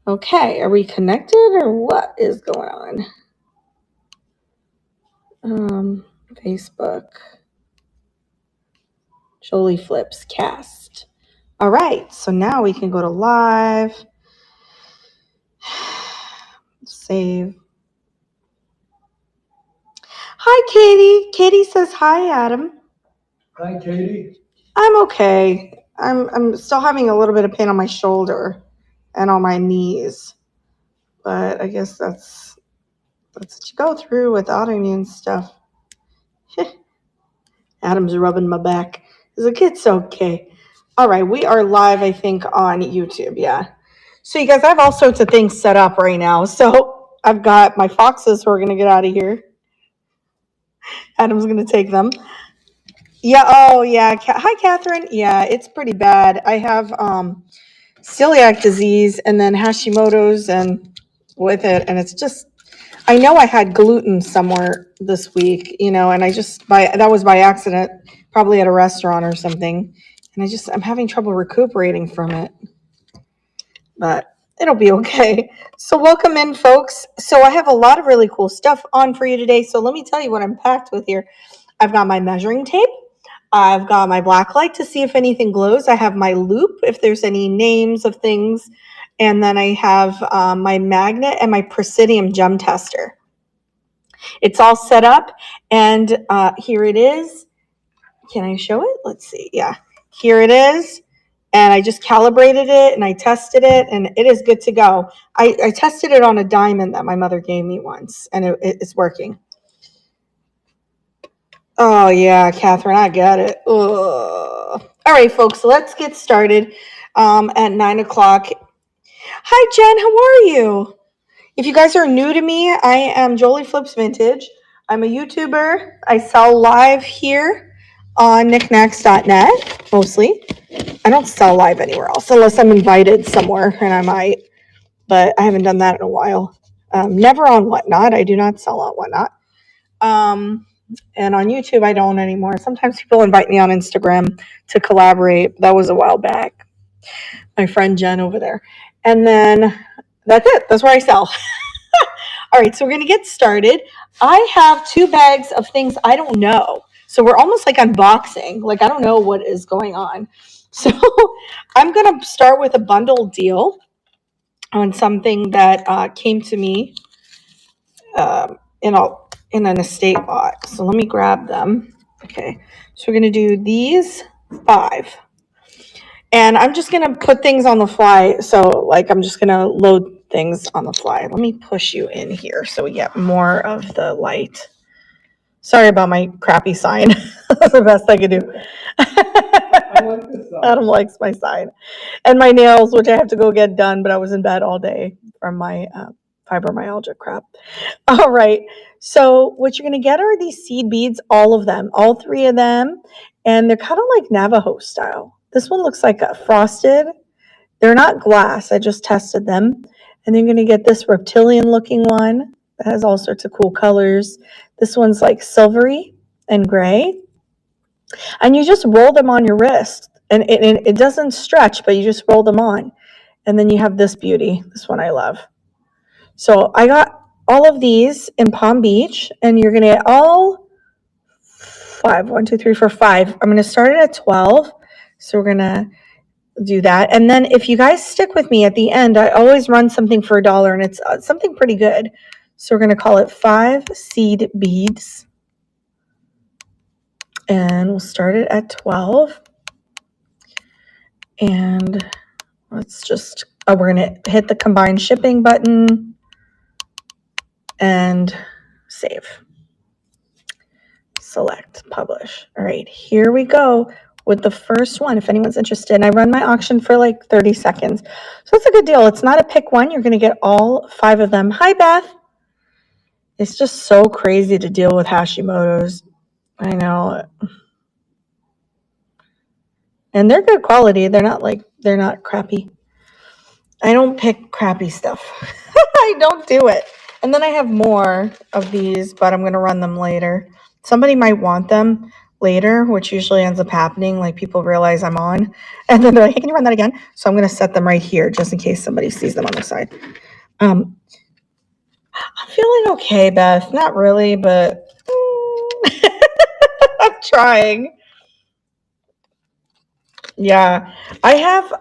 Okay, are we connected or what is going on? Facebook. Jolie Flips cast. All right, so now we can go to live. Save. Hi, Katie. Katie says hi, Adam. Hi, Katie. I'm okay. I'm still having a little bit of pain on my shoulder and on my knees, but I guess that's what you go through with autoimmune stuff. Adam's rubbing my back. He's like, it's okay. All right, we are live, I think, on YouTube. Yeah. So you guys, I have all sorts of things set up right now. So I've got my foxes who are going to get out of here. Adam's going to take them. Yeah. Oh, yeah. Hi, Catherine. Yeah, it's pretty bad. I have celiac disease and then Hashimoto's and with it, and it's just. I know I had gluten somewhere this week, and I just that was by accident, probably at a restaurant or something, and I'm having trouble recuperating from it, but it'll be okay. So welcome in, folks. So I have a lot of really cool stuff on for you today. So let me tell you what I'm packed with here. I've got my measuring tape. I've got my black light to see if anything glows. I have my loop if there's any names of things. And then I have my magnet and my Presidium gem tester. It's all set up, and here it is. Can I show it? Let's see. Yeah, here it is. And I just calibrated it and I tested it, and it is good to go. I tested it on a diamond that my mother gave me once, and it's working. Oh, yeah, Catherine, I got it. Ugh. All right, folks, let's get started at 9 o'clock. Hi, Jen. How are you? If you guys are new to me, I am Jolie Flips Vintage. I'm a YouTuber. I sell live here on knickknacks.net, mostly. I don't sell live anywhere else unless I'm invited somewhere, and I might, but I haven't done that in a while. Never on Whatnot. I do not sell on Whatnot. And on YouTube, I don't anymore. Sometimes people invite me on Instagram to collaborate. That was a while back. My friend Jen over there. And then that's it. That's where I sell. All right, so we're going to get started. I have 2 bags of things I don't know. So we're almost like unboxing. Like, I don't know what is going on. So I'm going to start with a bundle deal on something that came to me in an estate lot. So let me grab them. Okay, so we're going to do these 5. And I'm just going to put things on the fly. So, like, I'm just going to load things on the fly. Let me push you in here so we get more of the light. Sorry about my crappy sign. That's the best I could do. I like this sign. Adam likes my sign. And my nails, which I have to go get done, but I was in bed all day from my fibromyalgia crap. All right. So what you're going to get are these seed beads, all of them, all 3 of them. And they're kind of like Navajo style. This one looks like a frosted. They're not glass. I just tested them. And then you're going to get this reptilian looking one that has all sorts of cool colors. This one's like silvery and gray. And you just roll them on your wrist. And it doesn't stretch, but you just roll them on. And then you have this beauty. This one I love. So I got all of these in Palm Beach. And you're going to get all 5. 1, 2, 3, 4, 5. I'm going to start it at 12. So we're going to do that. And then if you guys stick with me at the end, I always run something for $1, and it's something pretty good. So we're going to call it 5 seed beads. And we'll start it at 12. And let's just, we're going to hit the combined shipping button and save. Select, publish. All right, here we go with the first one. If anyone's interested, and I run my auction for like 30 seconds. So that's a good deal. It's not a pick one. You're going to get all 5 of them. Hi, Beth. It's just so crazy to deal with Hashimoto's. I know. And they're good quality. They're not crappy. I don't pick crappy stuff. I don't do it. And then I have more of these, but I'm going to run them later. Somebody might want them. later, which usually ends up happening. Like people realize I'm on and then they're like, hey, can you run that again? So I'm going to set them right here just in case somebody sees them on the side. I'm feeling okay, Beth. Not really, but I'm trying. Yeah, I have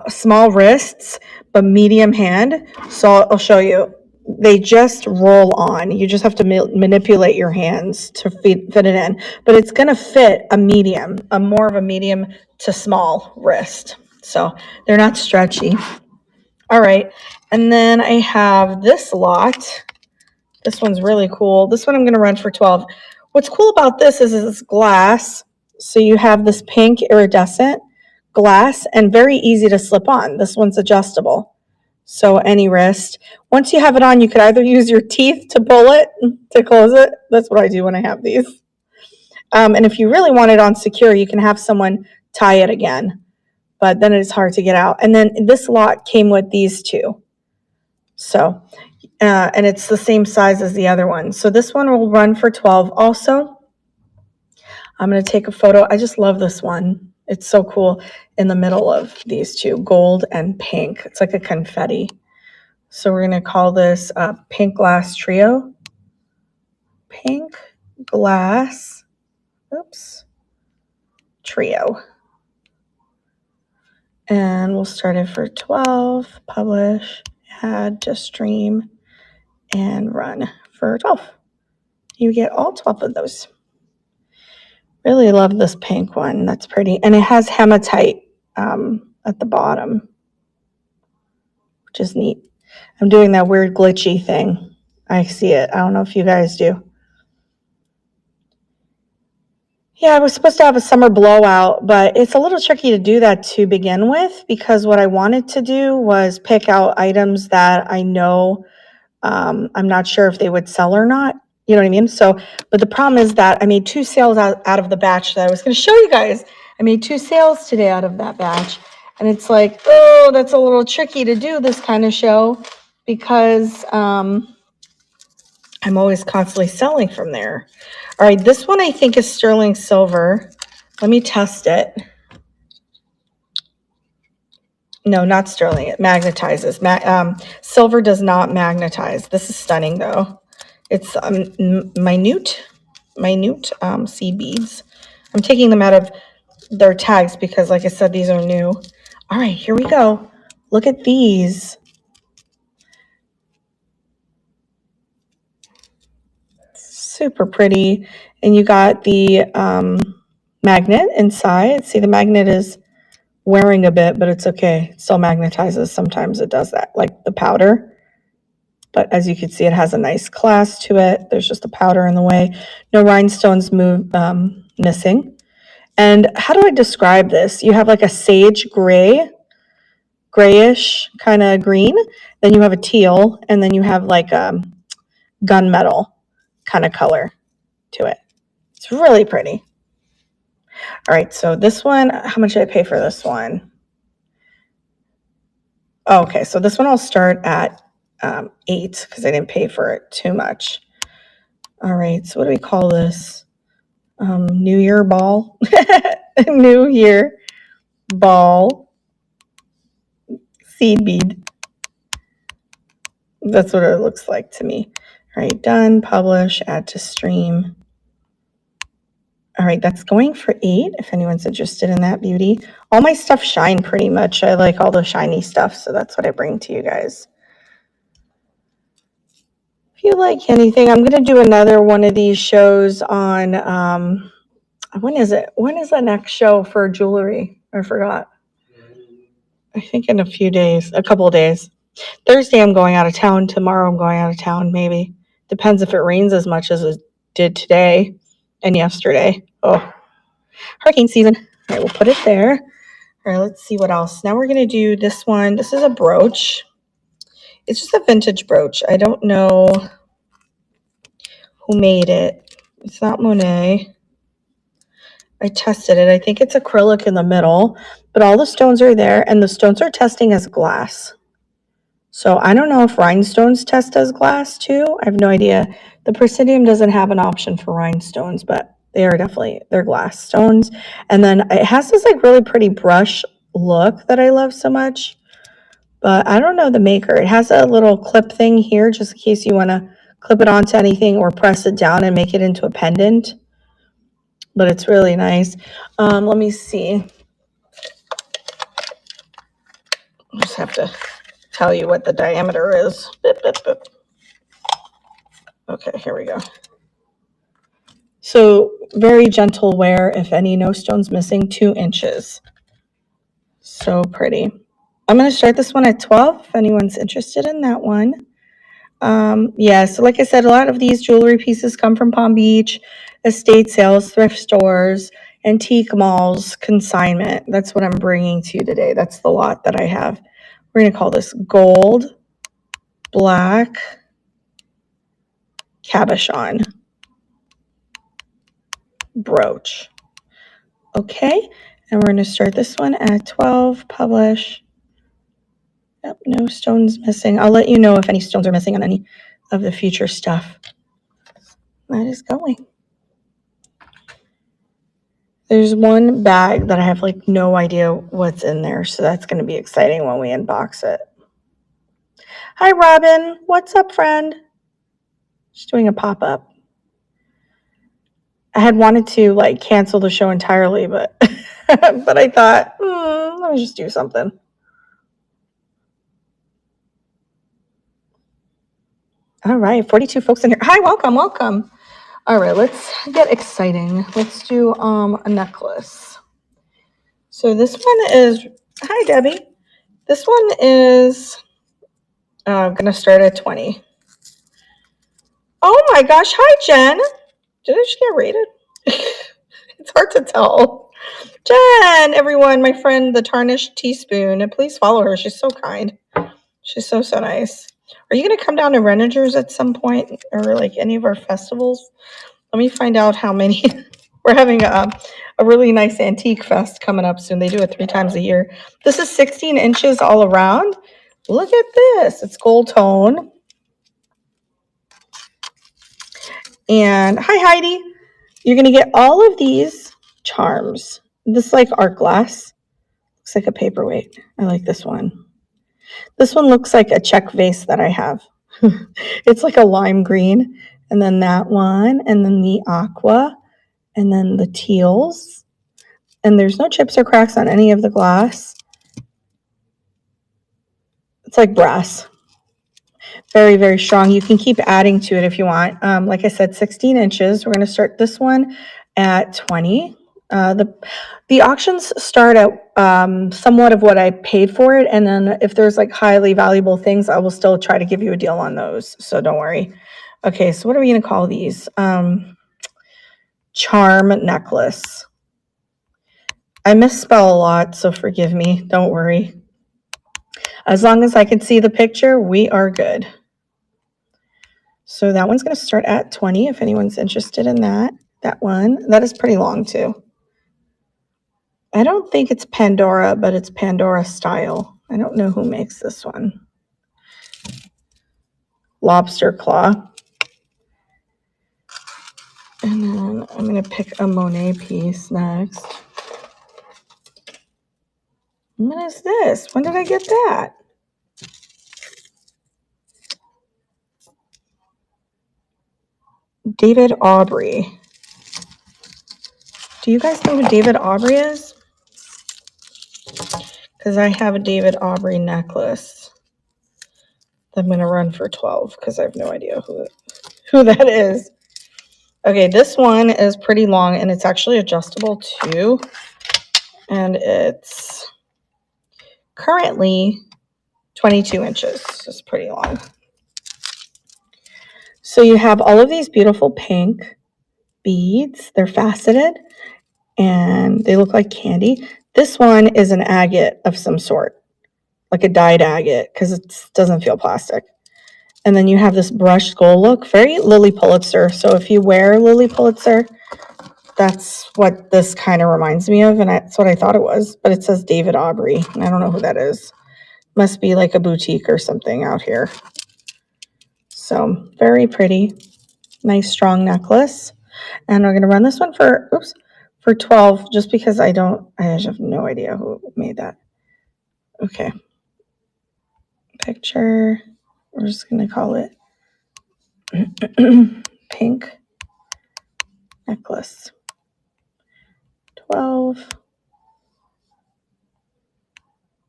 small wrists, but medium hand. So I'll show you. They just roll on. You just have to manipulate your hands to fit it in. But it's going to fit a medium, a more of a medium to small wrist. So they're not stretchy. All right. And then I have this lot. This one's really cool. This one I'm going to run for 12. What's cool about this is it's glass. So you have this pink iridescent glass and very easy to slip on. This one's adjustable. So any wrist. Once you have it on, you could either use your teeth to pull it, to close it. That's what I do when I have these. And if you really want it on secure, you can have someone tie it again. But then it's hard to get out. And then this lot came with these two. So, and it's the same size as the other one. So this one will run for 12 also. I'm going to take a photo. I just love this one. It's so cool in the middle of these two, gold and pink. It's like a confetti. So we're going to call this Pink Glass Trio. Pink Glass, Trio. And we'll start it for 12, publish, add to stream, and run for 12. You get all 12 of those. Really love this pink one. That's pretty. And it has hematite at the bottom, which is neat. I'm doing that weird glitchy thing. I see it. I don't know if you guys do. Yeah, I was supposed to have a summer blowout, but it's a little tricky to do that to begin with because what I wanted to do was pick out items that I know I'm not sure if they would sell or not. You know what I mean? So, but the problem is that I made 2 sales out of the batch that I was going to show you guys. I made 2 sales today out of that batch. And it's like, oh, that's a little tricky to do this kind of show because I'm always constantly selling from there. All right, this one I think is sterling silver. Let me test it. No, not sterling. It magnetizes. Silver does not magnetize. This is stunning, though. It's minute seed beads. I'm taking them out of their tags because, like I said, these are new. All right, here we go. Look at these. Super pretty. And you got the magnet inside. See, the magnet is wearing a bit, but it's okay. It still magnetizes. Sometimes it does that, like the powder. But as you can see, it has a nice class to it. There's just a powder in the way. No rhinestones missing. And how do I describe this? You have like a sage gray, grayish kind of green. Then you have a teal, and then you have like gunmetal kind of color to it. It's really pretty. All right, so this one, how much did I pay for this one? Oh, okay, so this one I'll start at 8 because I didn't pay for it too much. All right, so what do we call this? New Year ball. New Year ball seed bead. That's what it looks like to me. All right, done, publish, add to stream. All right, that's going for 8 if anyone's interested in that beauty. All my stuff shine pretty much. I like all the shiny stuff, so that's what I bring to you guys. If you like anything, I'm going to do another one of these shows on, when is it? When is the next show for jewelry? I forgot. I think in a few days, a couple of days. Thursday I'm going out of town. Tomorrow I'm going out of town, maybe. Depends if it rains as much as it did today and yesterday. Oh, hurricane season. All right, we'll put it there. All right, let's see what else. Now we're going to do this one. This is a brooch. It's just a vintage brooch. I don't know who made it. It's not Monet. I tested it. I think it's acrylic in the middle, but all the stones are there, and the stones are testing as glass. So I don't know if rhinestones test as glass too. I have no idea. The Presidium doesn't have an option for rhinestones, but They are definitely, they're glass stones. And then it has this like really pretty brush look that I love so much. But I don't know the maker. It has a little clip thing here just in case you want to clip it onto anything or press it down and make it into a pendant. But it's really nice. Let me see. I just have to tell you what the diameter is. Bip, bip, bip. Okay, here we go. So very gentle wear, if any, no stones missing, 2 inches. So pretty. I'm going to start this one at 12 if anyone's interested in that one. Yeah, so like I said, a lot of these jewelry pieces come from Palm Beach, estate sales, thrift stores, antique malls, consignment. That's what I'm bringing to you today. That's the lot that I have. We're going to call this gold, black, cabochon brooch. Okay, and we're going to start this one at 12, publish. Yep, no stones missing. I'll let you know if any stones are missing on any of the future stuff. That is going. There's one bag that I have like no idea what's in there, so that's going to be exciting when we unbox it. Hi, Robin. What's up, friend? Just doing a pop-up. I had wanted to like cancel the show entirely, but but I thought, let me just do something. All right, 42 folks in here. Hi, welcome, welcome. All right, let's get exciting. Let's do a necklace. So this one is, hi, Debbie. This one is going to start at 20. Oh my gosh, hi, Jen. Did I just get rated? It's hard to tell. Jen, everyone, my friend, the Tarnished Teaspoon, and please follow her. She's so kind. She's so nice. Are you going to come down to Renninger's at some point or like any of our festivals? Let me find out how many. We're having a really nice antique fest coming up soon. They do it 3 times a year. This is 16 inches all around. Look at this. It's gold tone. And hi, Heidi. You're going to get all of these charms. This like art glass. Looks like a paperweight. I like this one. This one looks like a check vase that I have. It's like a lime green. And then that one. And then the aqua. And then the teals. And there's no chips or cracks on any of the glass. It's like brass. Very, very strong. You can keep adding to it if you want. Like I said, 16 inches. We're going to start this one at 20. The auctions start at somewhat of what I paid for it. And then if there's like highly valuable things, I will still try to give you a deal on those. So don't worry. Okay, so what are we going to call these? Charm necklace. I misspell a lot, so forgive me. Don't worry. As long as I can see the picture, we are good. So that one's going to start at 20 if anyone's interested in that. That one. That is pretty long too. I don't think it's Pandora, but it's Pandora style. I don't know who makes this one. Lobster claw. And then I'm going to pick a Monet piece next. What is this? When did I get that? David Aubrey. Do you guys know who David Aubrey is? Because I have a David Aubrey necklace that I'm going to run for 12 because I have no idea who that is. Okay, this one is pretty long and it's actually adjustable too. And it's currently 22 inches. It's pretty long. So you have all of these beautiful pink beads. They're faceted and they look like candy. This one is an agate of some sort, like a dyed agate, because it doesn't feel plastic. And then you have this brushed gold look, very Lily Pulitzer. So if you wear Lily Pulitzer, that's what this kind of reminds me of. And that's what I thought it was. But it says David Aubrey. And I don't know who that is. Must be like a boutique or something out here. So very pretty. Nice strong necklace. And we're going to run this one for, for 12, just because I have no idea who made that. Okay. Picture. We're just going to call it pink necklace. 12.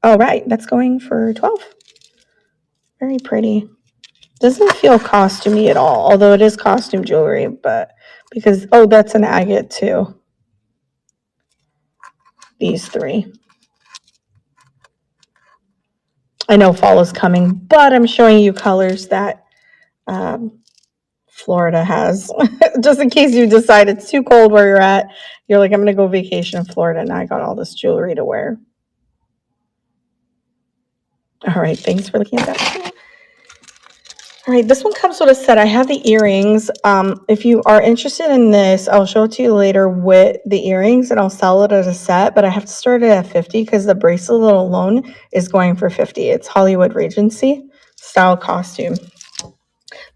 All right, that's going for 12. Very pretty. Doesn't feel costumey at all, although it is costume jewelry, but because, oh, that's an agate too. These 3. I know fall is coming, but I'm showing you colors that Florida has. Just in case you decide it's too cold where you're at. You're like, I'm going to go vacation in Florida, and I got all this jewelry to wear. All right, thanks for looking at that. All right, this one comes with a set. I have the earrings. If you are interested in this, I'll show it to you later with the earrings, and I'll sell it as a set, but I have to start it at 50 because the bracelet alone is going for 50. It's Hollywood Regency style costume.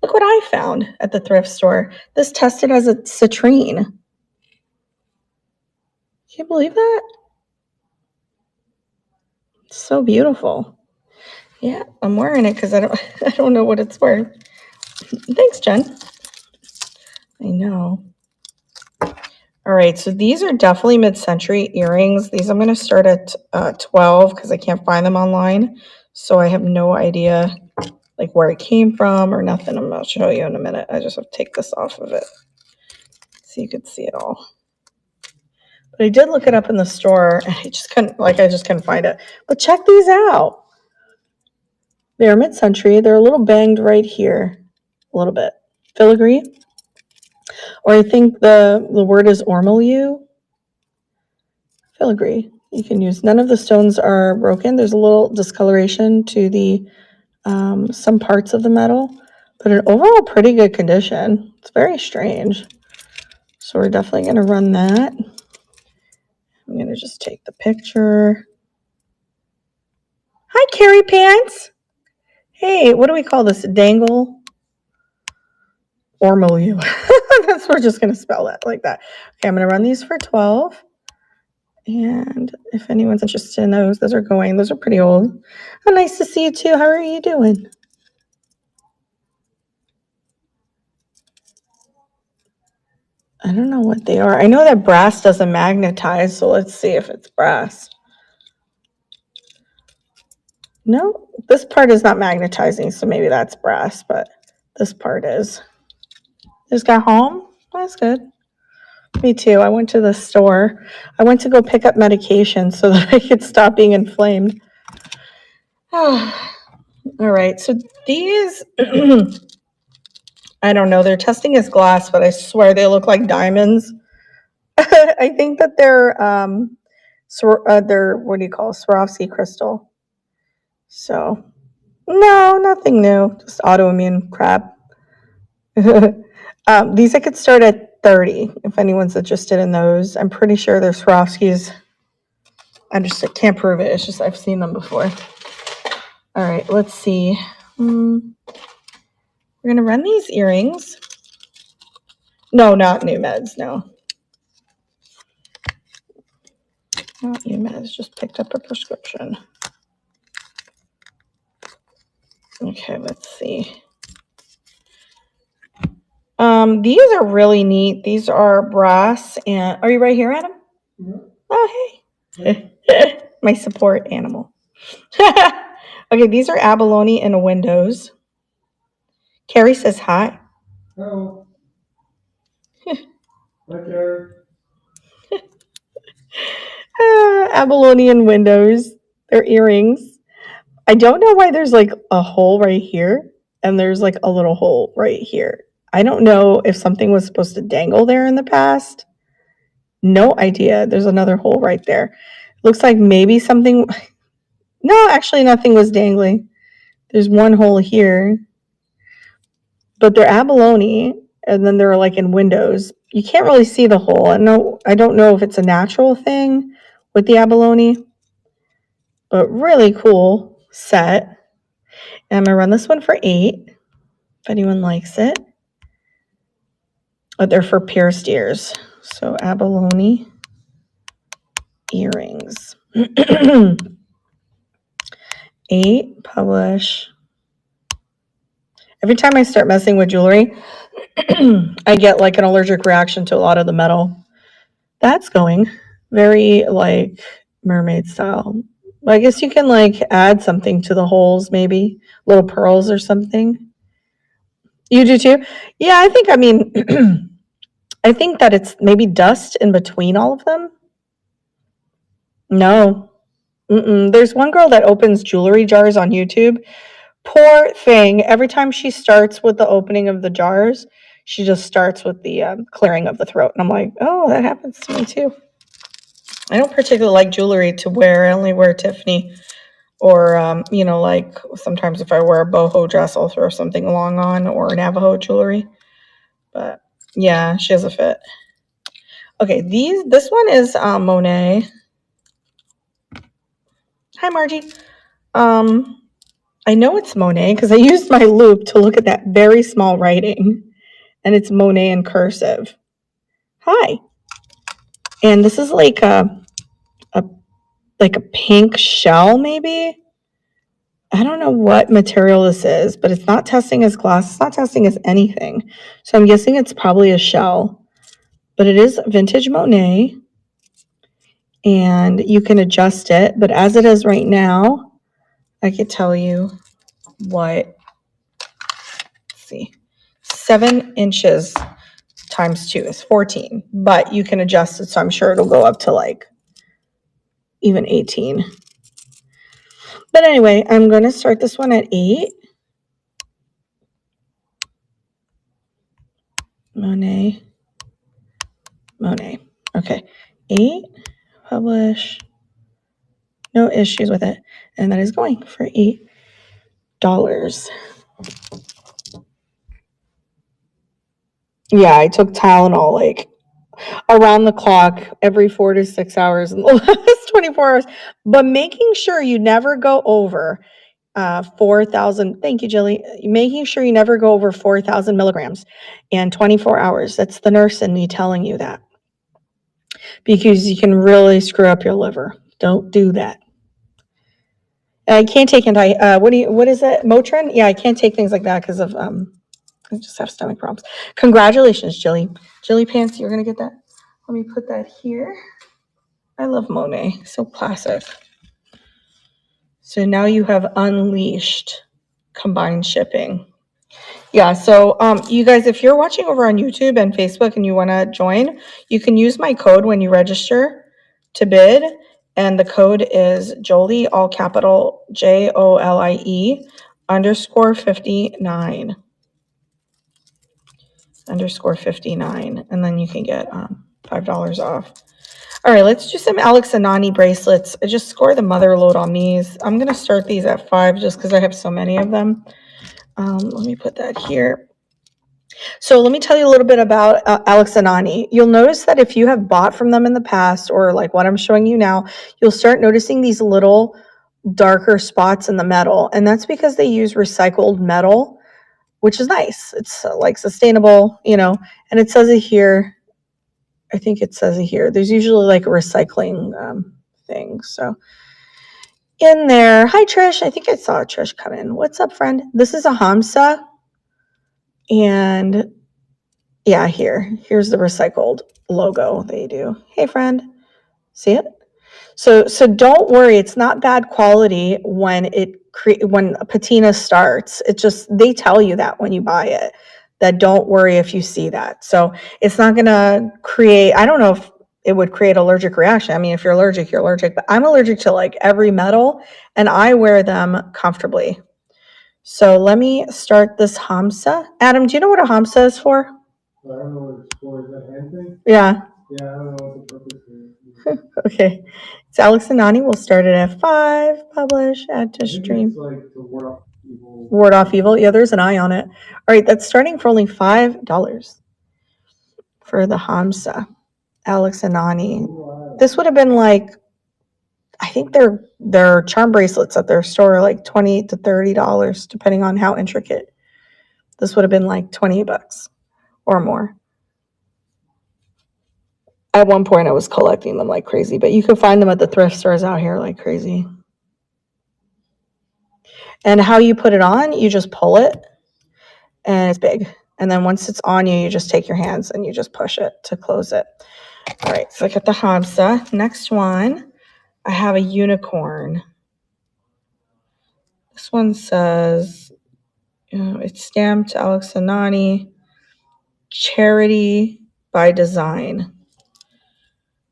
Look what I found at the thrift store. This tested as a citrine. Can you believe that? It's so beautiful. Yeah, I'm wearing it because I don't know what it's worth. Thanks, Jen. I know. All right, so these are definitely mid-century earrings. These I'm going to start at 12 because I can't find them online. So I have no idea like where it came from or nothing. I'm going to show you in a minute. I just have to take this off of it so you could see it all. But I did look it up in the store and I just couldn't find it. But check these out. They're mid-century. They're a little banged right here. A little bit. Filigree. Or I think the word is ormolu. Filigree. You can use. None of the stones are broken. There's a little discoloration to the some parts of the metal, but in overall pretty good condition. It's very strange. So we're definitely going to run that. I'm going to just take the picture. Hi, Carrie Pants. Hey, what do we call this? Dangle? Ormolu. We're just going to spell it like that. Okay, I'm going to run these for 12. And if anyone's interested in those are going. Those are pretty old. Oh, nice to see you too. How are you doing? I don't know what they are. I know that brass doesn't magnetize, so let's see if it's brass. No, this part is not magnetizing, so maybe that's brass, but this part is. Just got home? That's good. Me too. I went to the store. I went to go pick up medication so that I could stop being inflamed. All right, so these, I don't know, they're testing as glass, but I swear they look like diamonds. I think that they're what do you call it? Swarovski crystal. So, no, nothing new, just autoimmune crap. These I could start at 30 if anyone's interested in those. I'm pretty sure they're Swarovskis. I just can't prove it. It's just I've seen them before. All right, let's see. We're going to run these earrings. No, not New Meds, no. Not New Meds, just picked up a prescription. Okay, let's see. These are really neat. These are brass and are you right here, Adam? Yeah. Oh, hey. My support animal. Okay, these are abalone and windows. Carrie says hi. Hello. Hi, Carrie. Abalone and windows. They're earrings. I don't know why there's like a hole right here and there's like a little hole right here. I don't know if something was supposed to dangle there in the past. No idea. There's another hole right there. Looks like maybe something. No, actually, nothing was dangling. There's one hole here, but they're abalone, and then they're like in windows. You can't really see the hole. I don't know if it's a natural thing with the abalone, but really cool set. And I'm gonna run this one for 8. If anyone likes it. but they're for pierced ears. So abalone earrings. 8, publish. Every time I start messing with jewelry, I get like an allergic reaction to a lot of the metal. That's going very like mermaid style. I guess you can like add something to the holes, maybe little pearls or something. You do too? Yeah, I mean, I think that it's maybe dust in between all of them. No. There's one girl that opens jewelry jars on YouTube. Poor thing. Every time she starts with the opening of the jars, she just starts with the clearing of the throat. And I'm like, oh, that happens to me too. I don't particularly like jewelry to wear. I only wear Tiffany. Or, like sometimes if I wear a boho dress, I'll throw something long on or Navajo jewelry. But yeah, she has a fit. Okay, this one is Monet. Hi, Margie. I know it's Monet because I used my loop to look at that very small writing, and it's Monet in cursive. Hi. And this is like a pink shell, maybe. I don't know what material this is, but it's not testing as glass. It's not testing as anything. So I'm guessing it's probably a shell. But it is vintage Monet. And you can adjust it. But as it is right now, I could tell you what, let's see, 7 inches times 2 is 14. But you can adjust it, so I'm sure it'll go up to like even 18. But anyway, I'm going to start this one at 8. Monet. Okay. 8. Publish. No issues with it. And that is going for $8. Yeah, I took Tylenol like around the clock every 4 to 6 hours in the last 24 hours. But making sure you never go over 4,000. Thank you, Jilly. Making sure you never go over 4,000 milligrams in 24 hours. That's the nurse in me telling you that. Because you can really screw up your liver. Don't do that. I can't take what is it? Motrin? Yeah, I can't take things like that because of I just have stomach problems. Congratulations, Jilly. Jilly Pants, you're gonna get that. Let me put that here. I love Monet. So classic. So now you have unleashed combined shipping. Yeah, so you guys, if you're watching over on YouTube and Facebook and you want to join, you can use my code when you register to bid. And the code is Jolie, all capital JOLIE _59. _59. And then you can get $5 off. All right, let's do some Alex Anani bracelets. I just scored the mother load on these. I'm going to start these at 5 just because I have so many of them. Let me put that here. So let me tell you a little bit about Alex Anani. You'll notice that if you have bought from them in the past or like what I'm showing you now, you'll start noticing these little darker spots in the metal. And that's because they use recycled metal, which is nice. It's like sustainable, and it says it here. I think it says it here. There's usually like a recycling thing. So in there, hi Trish. I think I saw Trish come in. What's up, friend? This is a Hamsa. And yeah, here's the recycled logo they do. Hey, friend, see it? So don't worry. It's not bad quality when when patina starts. It just, they tell you that when you buy it, that don't worry if you see that. So it's not going to create, I don't know if it would create allergic reaction. I mean, if you're allergic, you're allergic, but I'm allergic to like every metal and I wear them comfortably. So let me start this Hamsa. Adam, do you know what a Hamsa is for? I don't know what it's for. Is that hand thing? Yeah. Yeah, I don't know what the purpose is. Okay. So Alex Anani will start it at 5. Publish, add to I think stream. it's like to ward off evil. Ward off evil. Yeah, there's an eye on it. All right, that's starting for only $5 for the Hamsa. Alex Anani. Wow. This would have been like, I think their charm bracelets at their store are like $20 to $30, depending on how intricate. This would have been like $20 or more. At one point, I was collecting them like crazy, but you can find them at the thrift stores out here like crazy. And how you put it on, you just pull it, and it's big. And then once it's on you, you just take your hands and you just push it to close it. All right, so I got the Hamsa. Next one, I have a unicorn. This one says, it's stamped Alex Anani, charity by design.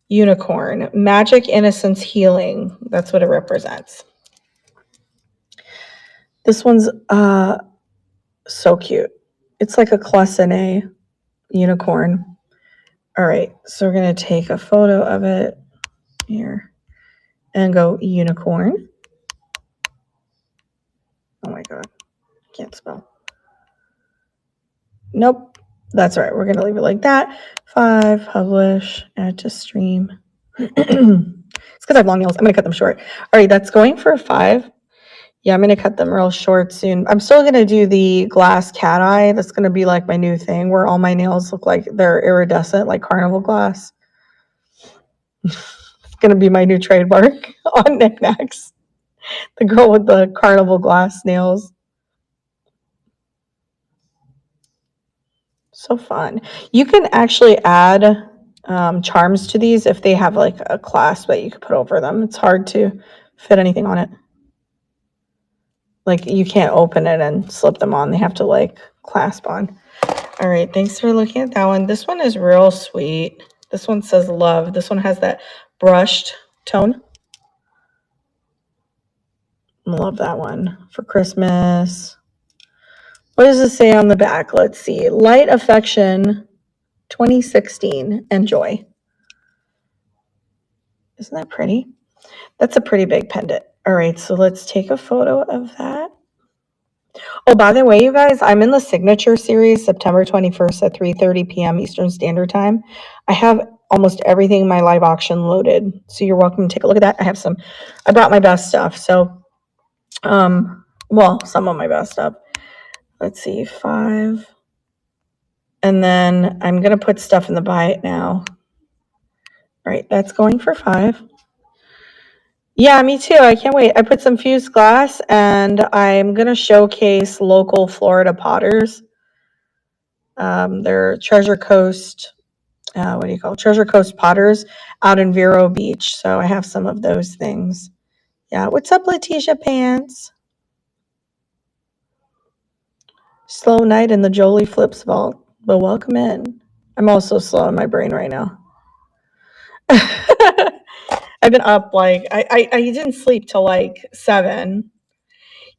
Unicorn, magic, innocence, healing. That's what it represents. This one's so cute. It's like a Classenet unicorn. All right, so we're going to take a photo of it here and go unicorn. Oh my God, can't spell. Nope, that's all right. We're going to leave it like that. 5, publish, add to stream. It's because I have long nails. I'm going to cut them short. All right, that's going for 5. Yeah, I'm going to cut them real short soon. I'm still going to do the glass cat eye. That's going to be like my new thing where all my nails look like they're iridescent, like carnival glass. It's going to be my new trademark on knickknacks. The girl with the carnival glass nails. So fun. You can actually add charms to these if they have like a clasp that you could put over them. It's hard to fit anything on it. Like you can't open it and slip them on. They have to like clasp on. All right, thanks for looking at that one. This one is real sweet. This one says love. This one has that brushed tone. Love that one for Christmas. What does it say on the back? Let's see. Light Affection 2016. Enjoy. Isn't that pretty? That's a pretty big pendant. All right, so let's take a photo of that. Oh, by the way, you guys, I'm in the Signature series, September 21st at 3:30 p.m. Eastern Standard Time. I have almost everything in my live auction loaded, so you're welcome to take a look at that. I brought my best stuff, so, well, some of my best stuff. Let's see, 5. And then I'm going to put stuff in the buy it now. All right, that's going for 5. Yeah, me too. I can't wait. I put some fused glass and I'm going to showcase local Florida potters. They're Treasure Coast, Treasure Coast Potters out in Vero Beach. So I have some of those things. Yeah. What's up, Letitia Pants? Slow night in the Jolie Flips vault. But welcome in. I'm also slow in my brain right now. I've been up like I didn't sleep till like 7.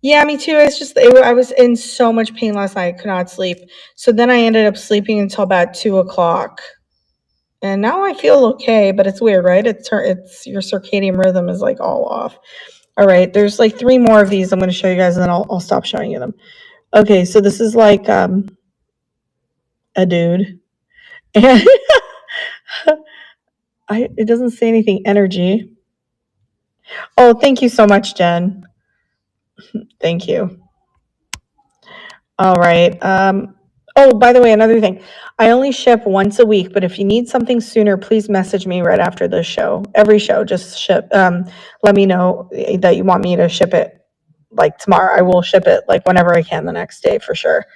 Yeah, me too. I was in so much pain last night. I could not sleep. So then I ended up sleeping until about 2 o'clock. And now I feel okay, but it's weird, right? It's your circadian rhythm is like all off. All right, there's like 3 more of these I'm going to show you guys, and then I'll stop showing you them. Okay, so this is like a dude, and it doesn't say anything. Energy. Oh, thank you so much, Jen. Thank you. All right. Oh, by the way, another thing. I only ship once a week, but if you need something sooner, please message me right after the show. Every show, just ship. Let me know that you want me to ship it like tomorrow. I will ship it like whenever I can the next day for sure.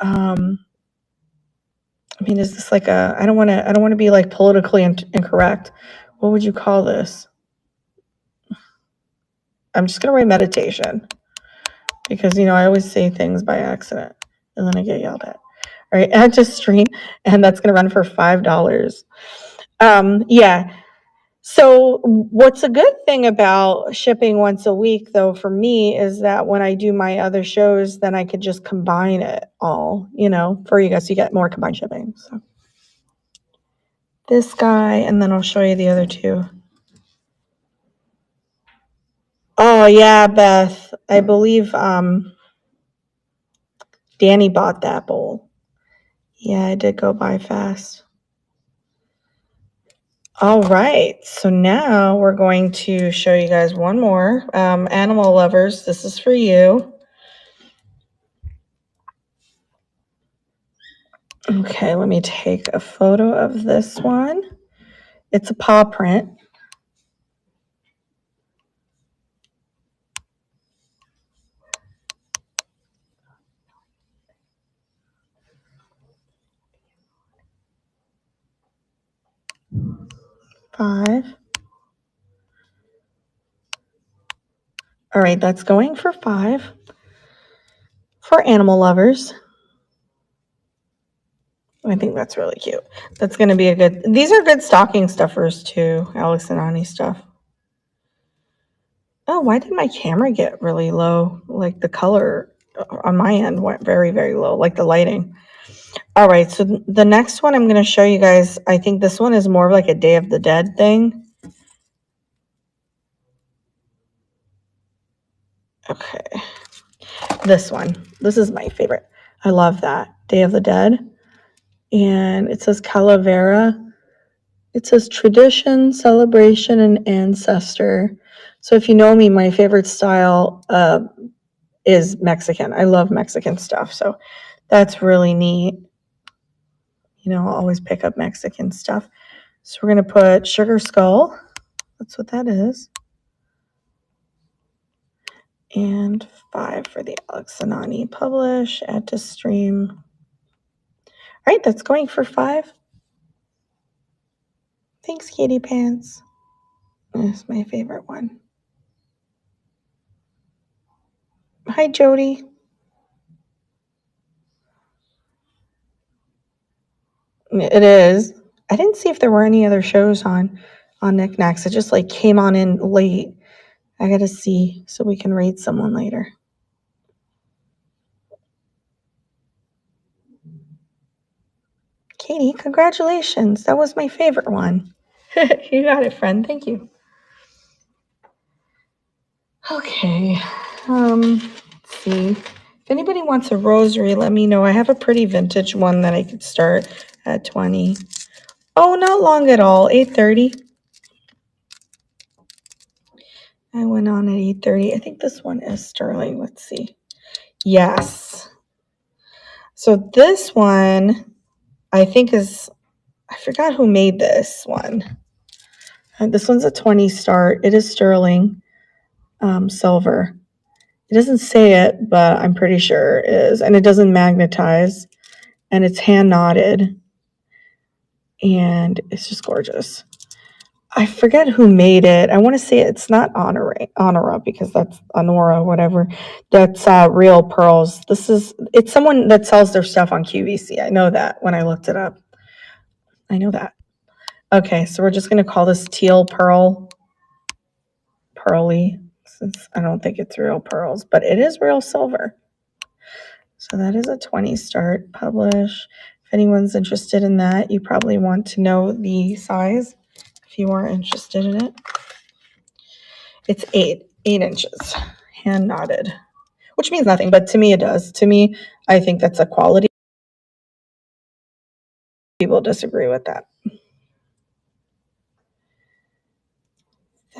I mean, is this like I don't want to be like politically incorrect. What would you call this? I'm just going to write meditation because, I always say things by accident and then I get yelled at. All right, add to stream, and that's going to run for $5. Yeah. So what's a good thing about shipping once a week, though, for me, is that when I do my other shows, then I could just combine it all, for you guys. So you get more combined shipping. So this guy, and then I'll show you the other 2. Oh, yeah, Beth. I believe Danny bought that bowl. Yeah, I did go by fast. All right, so now we're going to show you guys one more. Animal lovers, this is for you. Okay, let me take a photo of this one. It's a paw print. $5. All right, that's going for $5 for animal lovers. I think that's really cute. That's going to be a good, these are good stocking stuffers too, Alex and Ani stuff. Oh, why did my camera get really low? Like the color on my end went very, very low, like the lighting. All right, so the next one I'm going to show you guys, I think this one is more of like a Day of the Dead thing. Okay, this one. This is my favorite. I love that. Day of the Dead. And it says Calavera. It says tradition, celebration, and ancestor. So if you know me, my favorite style is Mexican. I love Mexican stuff. So that's really neat. You know, I'll always pick up Mexican stuff. So we're going to put Sugar Skull. That's what that is. And $5 for the Alex and Ani publish, add to stream. All right, that's going for $5. Thanks, Katie Pants. That's my favorite one. Hi, Jody. It is. I didn't see if there were any other shows on Knickknacks. It just like came on in late. I gotta see so we can rate someone later. Katie, congratulations. That was my favorite one. You got it, friend. Thank you. Okay. Let's see. If anybody wants a rosary, let me know. I have a pretty vintage one that I could start at 20. Oh, not long at all. 8:30. I went on at 8:30. I think this one is sterling. Let's see. Yes. So this one, I think is, I forgot who made this one. This one's a 20 start. It is sterling silver. It doesn't say it, but I'm pretty sure it is. And it doesn't magnetize. And it's hand knotted. And it's just gorgeous. I forget who made it. I want to say it's not Honora because that's Honora, whatever. That's Real Pearls. It's someone that sells their stuff on QVC. I know that when I looked it up. I know that. Okay, so we're just going to call this Teal Pearly, since I don't think it's real pearls, but it is real silver. So that is a 20 start, publish. If anyone's interested in that, you probably want to know the size if you are interested in it. It's 8 inches, hand knotted, which means nothing, but to me it does. To me, I think that's a quality. People disagree with that.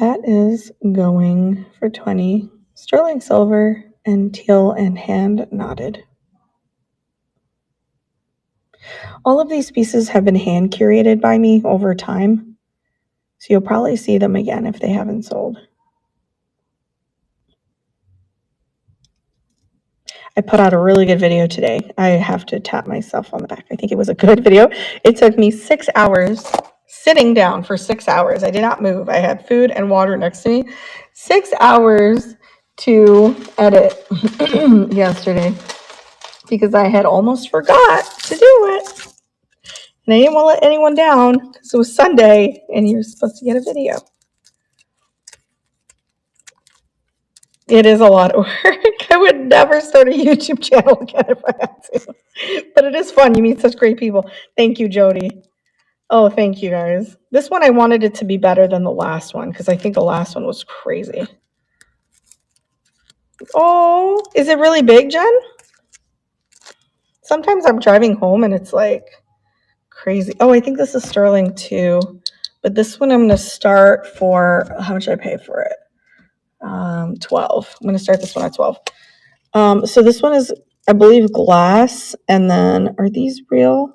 That is going for 20, sterling silver and teal and hand knotted. All of these pieces have been hand curated by me over time, so you'll probably see them again if they haven't sold. I put out a really good video today. I have to tap myself on the back. I think it was a good video. It took me 6 hours, sitting down for 6 hours. I did not move. I had food and water next to me. 6 hours to edit yesterday because I had almost forgot to do it. And I didn't want to let anyone down because it was Sunday and you're supposed to get a video. It is a lot of work. I would never start a YouTube channel again if I had to. But it is fun. You meet such great people. Thank you, Jody. Oh, thank you, guys. This one, I wanted it to be better than the last one because I think the last one was crazy. Oh, is it really big, Jen? Sometimes I'm driving home and it's like crazy. Oh, I think this is sterling too. But this one I'm going to start for, how much did I pay for it? 12. I'm going to start this one at 12. So this one is, I believe, glass. And then, are these real?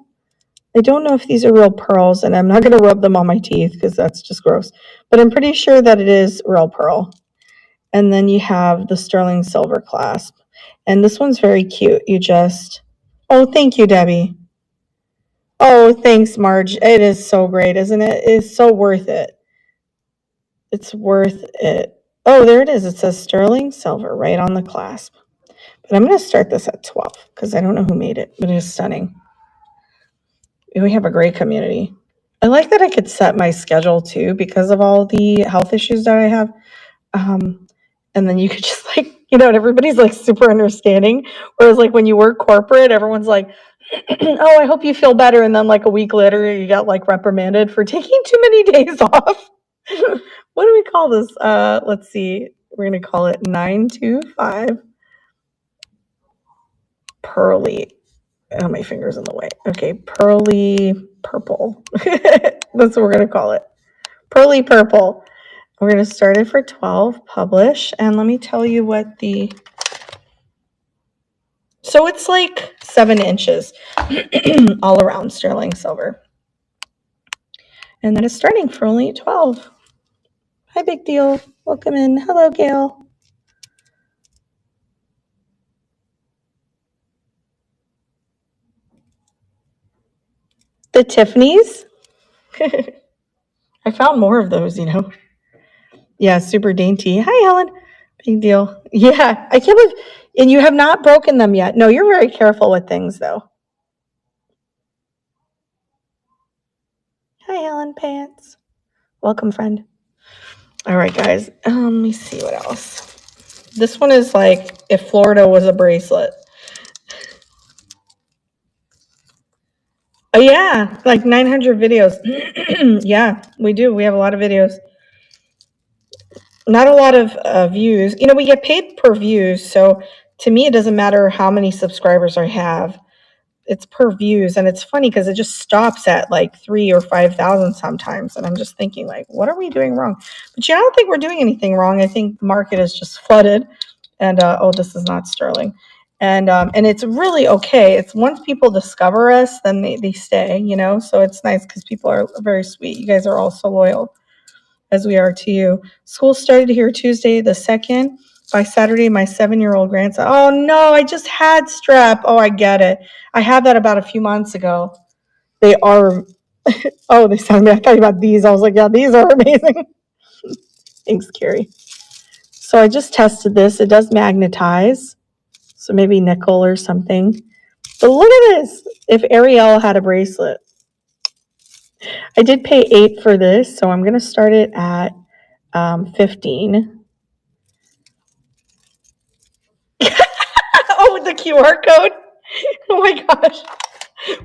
I don't know if these are real pearls, and I'm not going to rub them on my teeth because that's just gross. But I'm pretty sure that it is real pearl. And then you have the sterling silver clasp. And this one's very cute. You just, oh, thank you, Debbie. Oh, thanks, Marge. It is so great, isn't it? It's so worth it. It's worth it. Oh, there it is. It says sterling silver right on the clasp. But I'm going to start this at 12 because I don't know who made it, but it is stunning. We have a great community. I like that I could set my schedule too because of all the health issues that I have. And then you could just like, and everybody's like super understanding. Whereas like when you work corporate, everyone's like, oh, I hope you feel better. And then like a week later, you got like reprimanded for taking too many days off. What do we call this? Let's see. We're going to call it 925 Pearly. Oh, my finger's in the way. Okay, Pearly Purple. That's what we're going to call it. Pearly Purple. We're going to start it for 12, publish, and let me tell you what so it's like 7 inches all around sterling silver. And then it's starting for only 12. Hi, Big Deal. Welcome in. Hello, Gail. The Tiffany's. I found more of those, Yeah, super dainty. Hi, Helen. Big deal. Yeah, I can't believe, and you have not broken them yet. No, you're very careful with things, though. Hi, Helen Pants. Welcome, friend. All right, guys. Let me see what else. This one is like if Florida was a bracelet. Oh, yeah, like 900 videos. Yeah, we do. We have a lot of videos. Not a lot of views. We get paid per views. So to me, it doesn't matter how many subscribers I have. It's per views. And it's funny because it just stops at like 3,000 or 5,000 sometimes. And I'm just thinking like, what are we doing wrong? But I don't think we're doing anything wrong. I think the market is just flooded. And, oh, this is not sterling. And it's really okay. It's once people discover us, then they stay, so it's nice because people are very sweet. You guys are all so loyal as we are to you. School started here Tuesday the 2nd. By Saturday, my 7-year-old grandson. Oh no, I just had strep. Oh, I get it. I had that about a few months ago. They are, oh, they sound me. I thought about these. I was like, yeah, these are amazing. Thanks, Carrie. So I just tested this. It does magnetize. So maybe nickel or something. But look at this. If Ariel had a bracelet. I did pay $8 for this, so I'm going to start it at 15. Oh, with the QR code? Oh my gosh.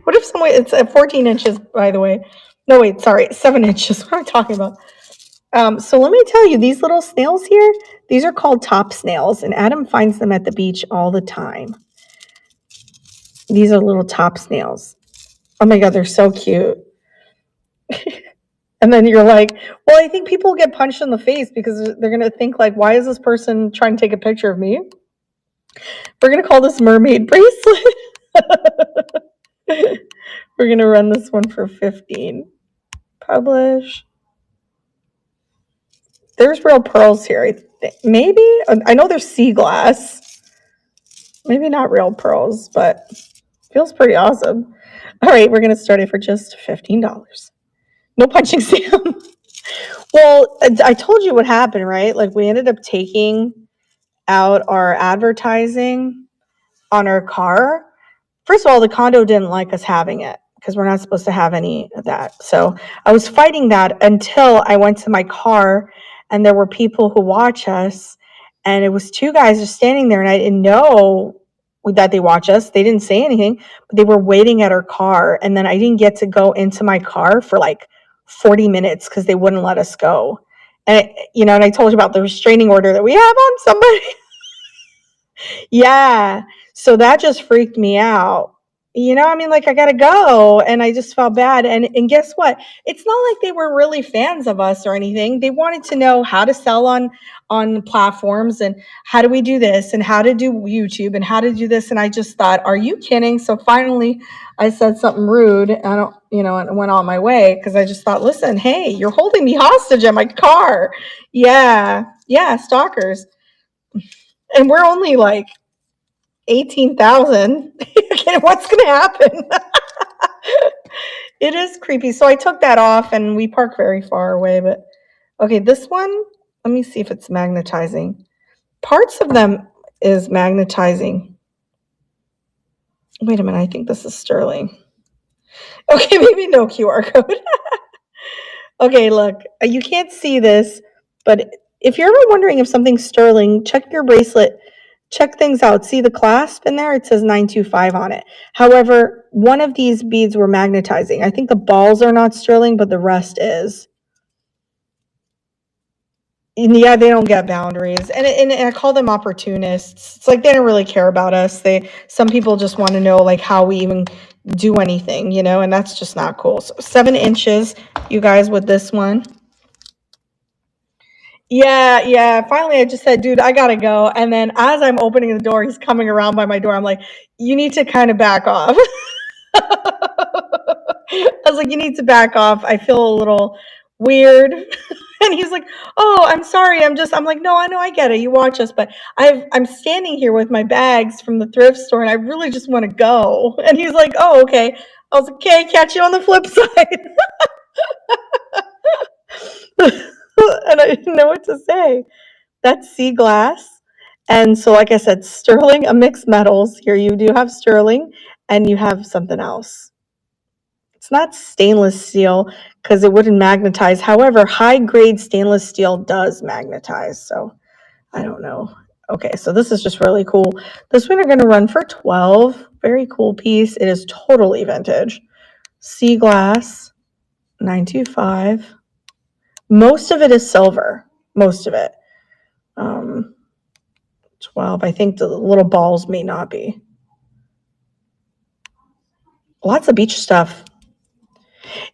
What if someone, it's at 14 inches, by the way. No, wait, sorry, 7 inches. What am I talking about? So let me tell you, these little snails here, these are called top snails, and Adam finds them at the beach all the time. These are little top snails. Oh my God, they're so cute. And then you're like, well, I think people get punched in the face because they're going to think like, why is this person trying to take a picture of me? We're going to call this mermaid bracelet. We're going to run this one for 15. Publish. There's real pearls here. Maybe. I know there's sea glass. Maybe not real pearls, but feels pretty awesome. All right, we're going to start it for just $15. No punching Sam. Well, I told you what happened, right? Like we ended up taking out our advertising on our car. First of all, the condo didn't like us having it because we're not supposed to have any of that. So I was fighting that until I went to my car and there were people who watch us, and it was 2 guys just standing there, and I didn't know that they watch us. They didn't say anything, but they were waiting at our car. And then I didn't get to go into my car for like 40 minutes because they wouldn't let us go. And, and I told you about the restraining order that we have on somebody. Yeah. So that just freaked me out. You know, I mean, like, I gotta go, and I just felt bad, and guess what? It's not like they were really fans of us or anything. They wanted to know how to sell on platforms, and how do we do this, and how to do YouTube, and how to do this, and I just thought, "Are you kidding?" So finally, I said something rude, I don't and went on my way because I just thought, "Listen, hey, you're holding me hostage at my car." Yeah, yeah, stalkers, and we're only, like, 18,000. Okay, what's gonna happen? It is creepy. So I took that off and we park very far away, but okay, this one, let me see if it's magnetizing. Parts of them is magnetizing. Wait a minute, I think this is sterling. Okay, maybe no QR code. Okay, look, you can't see this, but if you're ever wondering if something's sterling, check your bracelet. Check things out. See the clasp in there? It says 925 on it. However, one of these beads were magnetizing. I think the balls are not sterling, but the rest is. And yeah, they don't get boundaries, and I call them opportunists. It's like they don't really care about us. Some people just want to know like how we even do anything, and that's just not cool. So 7 inches, you guys, with this one. Yeah, yeah. Finally, I just said, dude, I gotta go. And then as I'm opening the door, he's coming around by my door. I'm like, you need to kind of back off. I was like, you need to back off. I feel a little weird. And he's like, oh, I'm sorry. I'm like, no, I know, I get it. You watch us, but I'm standing here with my bags from the thrift store and I really just want to go. And he's like, oh, okay. I was like, okay, catch you on the flip side. And I didn't know what to say. That's sea glass. And so, like I said, sterling, a mixed metals. Here you do have sterling and you have something else. It's not stainless steel because it wouldn't magnetize. However, high grade stainless steel does magnetize. So I don't know. Okay, so this is just really cool. This one are going to run for 12. Very cool piece. It is totally vintage. Sea glass, 925. Most of it is silver. Most of it. 12. I think the little balls may not be. Lots of beach stuff.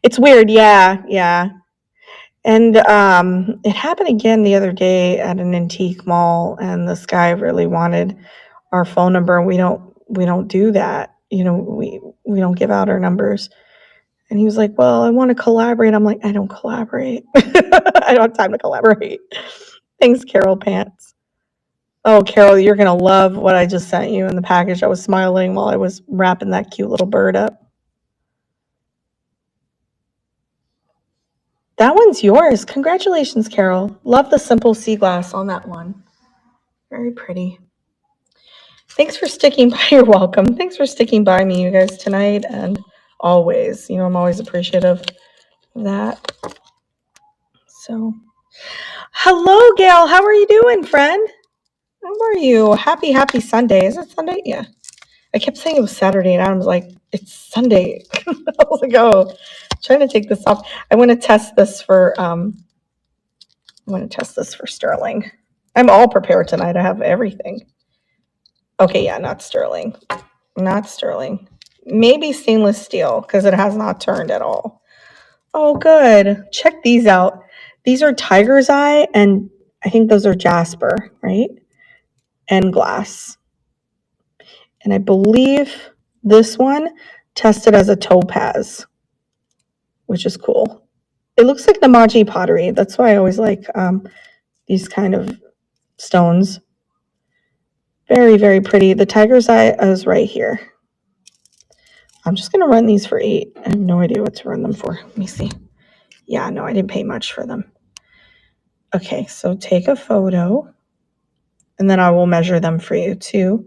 It's weird. Yeah, yeah. And it happened again the other day at an antique mall, and this guy really wanted our phone number. We don't do that. We don't give out our numbers. And he was like, "Well, I want to collaborate." I'm like, "I don't collaborate. I don't have time to collaborate." Thanks, Carol Pants. Oh, Carol, you're gonna love what I just sent you in the package. I was smiling while I was wrapping that cute little bird up. That one's yours. Congratulations, Carol. Love the simple sea glass on that one. Very pretty. Thanks for sticking by. You're welcome. Thanks for sticking by me, you guys, tonight and always. I'm always appreciative of that. So, hello, Gail. How are you doing, friend? How are you? Happy Sunday. Is it Sunday? Yeah. I kept saying it was Saturday, and I was like, it's Sunday. I was like, oh, trying to take this off. I want to test this for sterling. I'm all prepared tonight. I have everything. Okay, yeah, not sterling. Not sterling. Maybe stainless steel because it has not turned at all. Oh, good. Check these out. These are tiger's eye, and I think those are jasper, right? And glass. And I believe this one tested as a topaz, which is cool. It looks like Namaji pottery. That's why I always like these kind of stones. Very, very pretty. The tiger's eye is right here. I'm just going to run these for 8. I have no idea what to run them for. Let me see. Yeah, no, I didn't pay much for them. Okay, so take a photo, and then I will measure them for you too.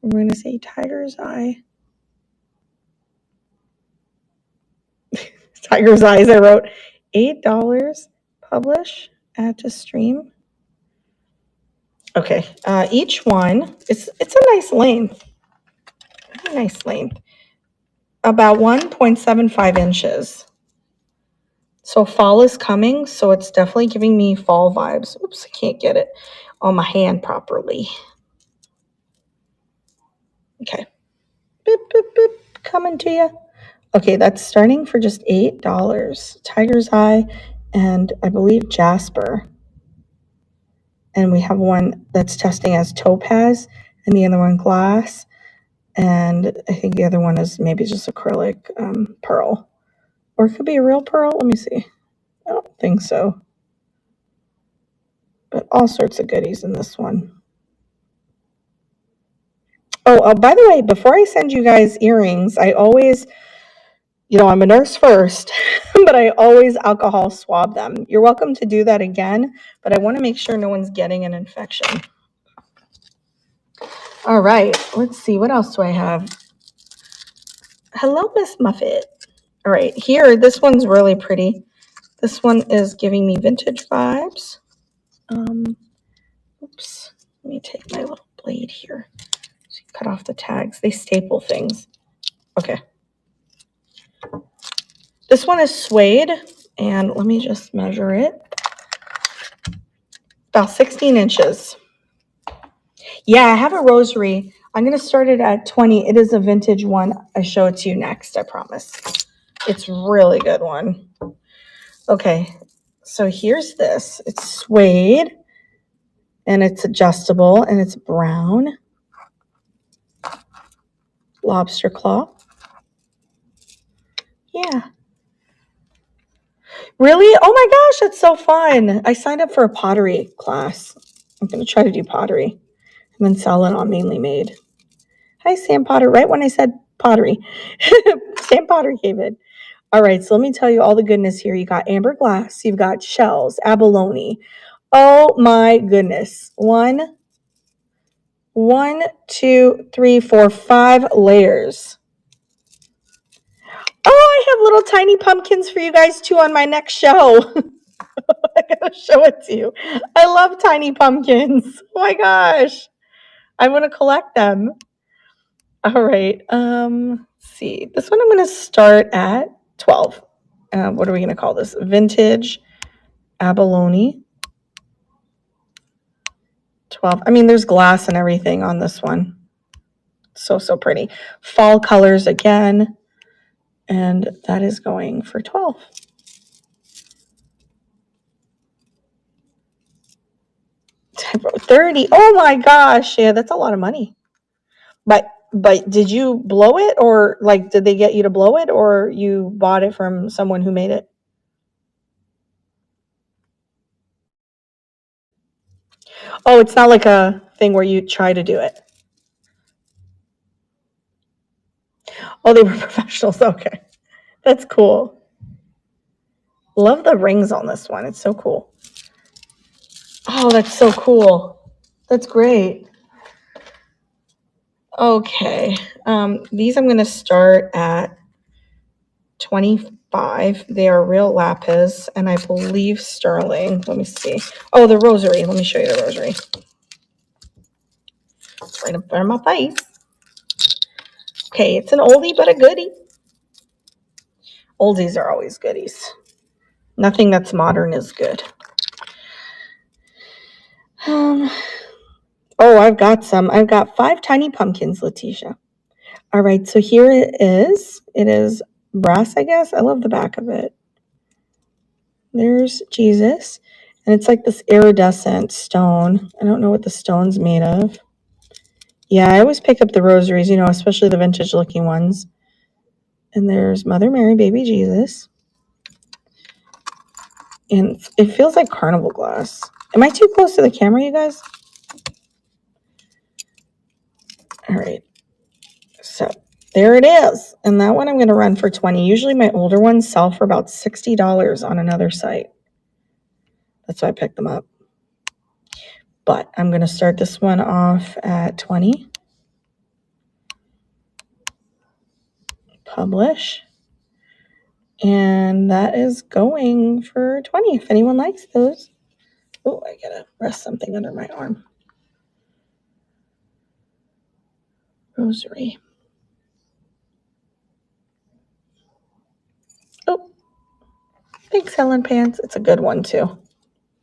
We're going to say tiger's eye. Tiger's eyes, I wrote $8. Publish, add to stream. Okay, each one, it's a nice length. A nice length. About 1.75 inches. So fall is coming, so it's definitely giving me fall vibes. Oops, I can't get it on my hand properly. Okay. Boop, boop, boop. Coming to you. Okay, that's starting for just $8. Tiger's Eye and I believe Jasper. And we have one that's testing as topaz and the other one glass. And I think the other one is maybe just acrylic pearl. Or it could be a real pearl. Let me see. I don't think so. But all sorts of goodies in this one. Oh, by the way, before I send you guys earrings, I always, I'm a nurse first, but I always alcohol swab them. You're welcome to do that again, but I want to make sure no one's getting an infection. All right, let's see. What else do I have? Hello, Miss Muffet. All right, here, this one's really pretty. This one is giving me vintage vibes. Oops, let me take my little blade here. So cut off the tags. They staple things. Okay. This one is suede, and let me just measure it. About 16 inches. Yeah, I have a rosary. I'm going to start it at 20. It is a vintage one. I show it to you next, I promise. It's a really good one. Okay, so here's this. It's suede, and it's adjustable, and it's brown. Lobster claw. Yeah. Really? Oh my gosh, that's so fun. I signed up for a pottery class. I'm going to try to do pottery and then sell it on Mainly Made. Hi, Sam Potter. Right when I said pottery. Sam Potter came in. All right, so let me tell you all the goodness here. You got amber glass. You've got shells, abalone. Oh my goodness. One, two, three, four, 5 layers. Oh, I have little tiny pumpkins for you guys too on my next show. I gotta show it to you. I love tiny pumpkins. Oh my gosh. I'm gonna collect them. All right. Let's see. This one I'm gonna start at 12. What are we gonna call this? Vintage abalone. 12. I mean, there's glass and everything on this one. So pretty. Fall colors again. And that is going for 12. I wrote 30. Oh my gosh. Yeah, that's a lot of money. But did you blow it, or like did they get you to blow it, or you bought it from someone who made it? Oh, it's not like a thing where you try to do it. Oh, they were professionals. Okay. That's cool. Love the rings on this one. It's so cool. Oh, that's so cool. That's great. Okay. These I'm going to start at 25. They are real lapis, and I believe sterling. Let me see. Oh, the rosary. Let me show you the rosary. It's right up there in my face. Okay, it's an oldie but a goodie. Oldies are always goodies. Nothing that's modern is good. Oh, I've got some. I've got 5 tiny pumpkins, Letitia. All right, so here it is. It is brass, I guess. I love the back of it. There's Jesus. And it's like this iridescent stone. I don't know what the stone's made of. Yeah, I always pick up the rosaries, especially the vintage looking ones. And there's Mother Mary, baby Jesus. And it feels like carnival glass. Am I too close to the camera, you guys? All right. So there it is. And that one I'm going to run for 20. Usually my older ones sell for about $60 on another site. That's why I picked them up. But I'm going to start this one off at 20. Publish. And that is going for 20 if anyone likes those. Oh, I got to rest something under my arm. Rosary. Oh, thanks, Helen Pants. It's a good one, too.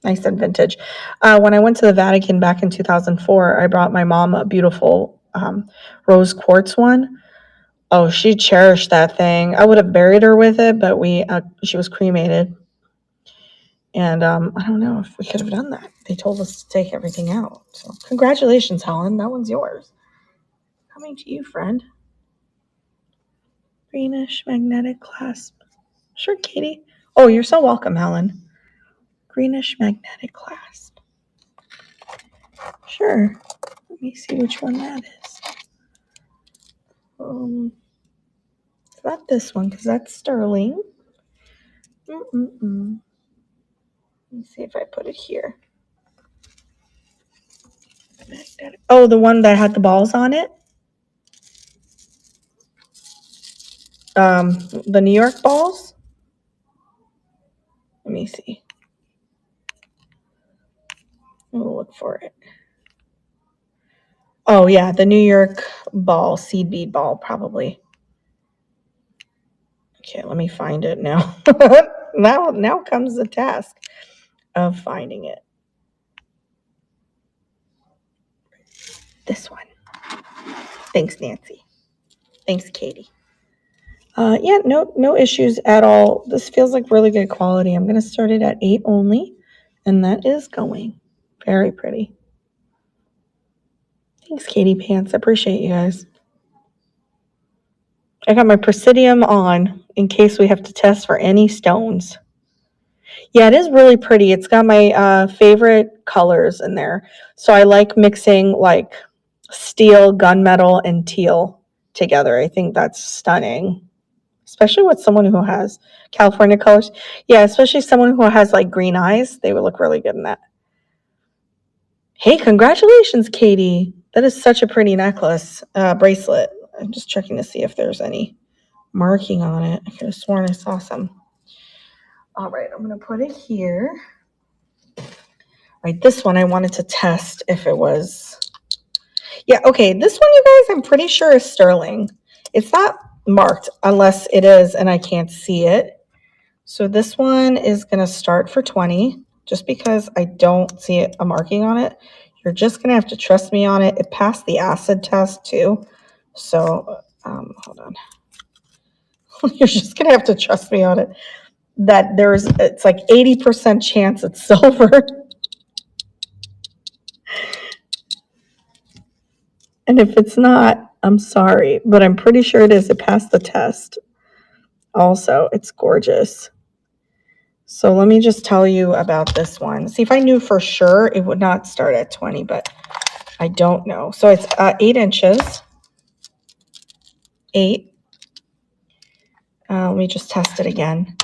Nice and vintage. When I went to the Vatican back in 2004, I brought my mom a beautiful rose quartz one. Oh, she cherished that thing. I would have buried her with it, but she was cremated. And I don't know if we could have done that. They told us to take everything out. So congratulations, Helen. That one's yours. Coming to you, friend. Greenish magnetic clasp. Sure, Katie. Oh, you're so welcome, Helen. Greenish magnetic clasp. Sure. Let me see which one that is. It's not this one because that's sterling. Let me see if I put it here. Oh, the one that had the balls on it? The New York balls? Let me see. We'll look for it. Oh, yeah, the New York ball, seed bead ball, probably. Okay, let me find it now. Now comes the task of finding it. This one. Thanks, Nancy. Thanks, Katie. Yeah, no issues at all. This feels like really good quality. I'm going to start it at 8 only, and that is going. Very pretty. Thanks, Katie Pants. I appreciate you guys. I got my Presidium on in case we have to test for any stones. Yeah, it is really pretty. It's got my favorite colors in there. So I like mixing like steel, gunmetal, and teal together. I think that's stunning. Especially with someone who has California colors. Yeah, especially someone who has like green eyes. They would look really good in that. Hey, congratulations, Katie. That is such a pretty necklace, bracelet. I'm just checking to see if there's any marking on it. I could have sworn I saw some. All right, I'm going to put it here. All right, this one I wanted to test if it was. Yeah, okay, this one, you guys, I'm pretty sure is sterling. It's not marked unless it is and I can't see it. So this one is going to start for 20 just because I don't see a marking on it. You're just going to have to trust me on it. It passed the acid test too. So hold on. You're just going to have to trust me on it. That it's like 80% chance it's silver. And if it's not, I'm sorry, but I'm pretty sure it is. It passed the test. Also, it's gorgeous. So let me just tell you about this one. See, if I knew for sure, it would not start at 20, but I don't know. So it's 8 inches. 8. Let me just test it again.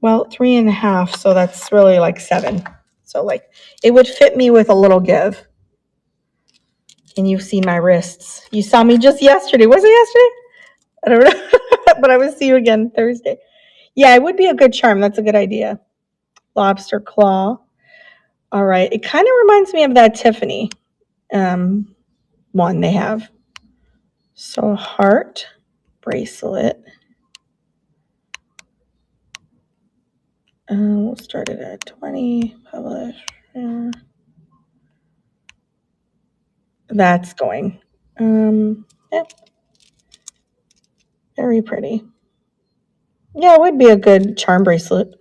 Well, 3.5, so that's really like 7. So like it would fit me with a little give. And you see my wrists. You saw me just yesterday. Was it yesterday? I don't know. But I will see you again Thursday. Yeah, it would be a good charm. That's a good idea. Lobster claw. All right. It kind of reminds me of that Tiffany one they have. So heart bracelet. We'll start it at 20. Publish. That's going. Yeah. Very pretty. Yeah, it would be a good charm bracelet.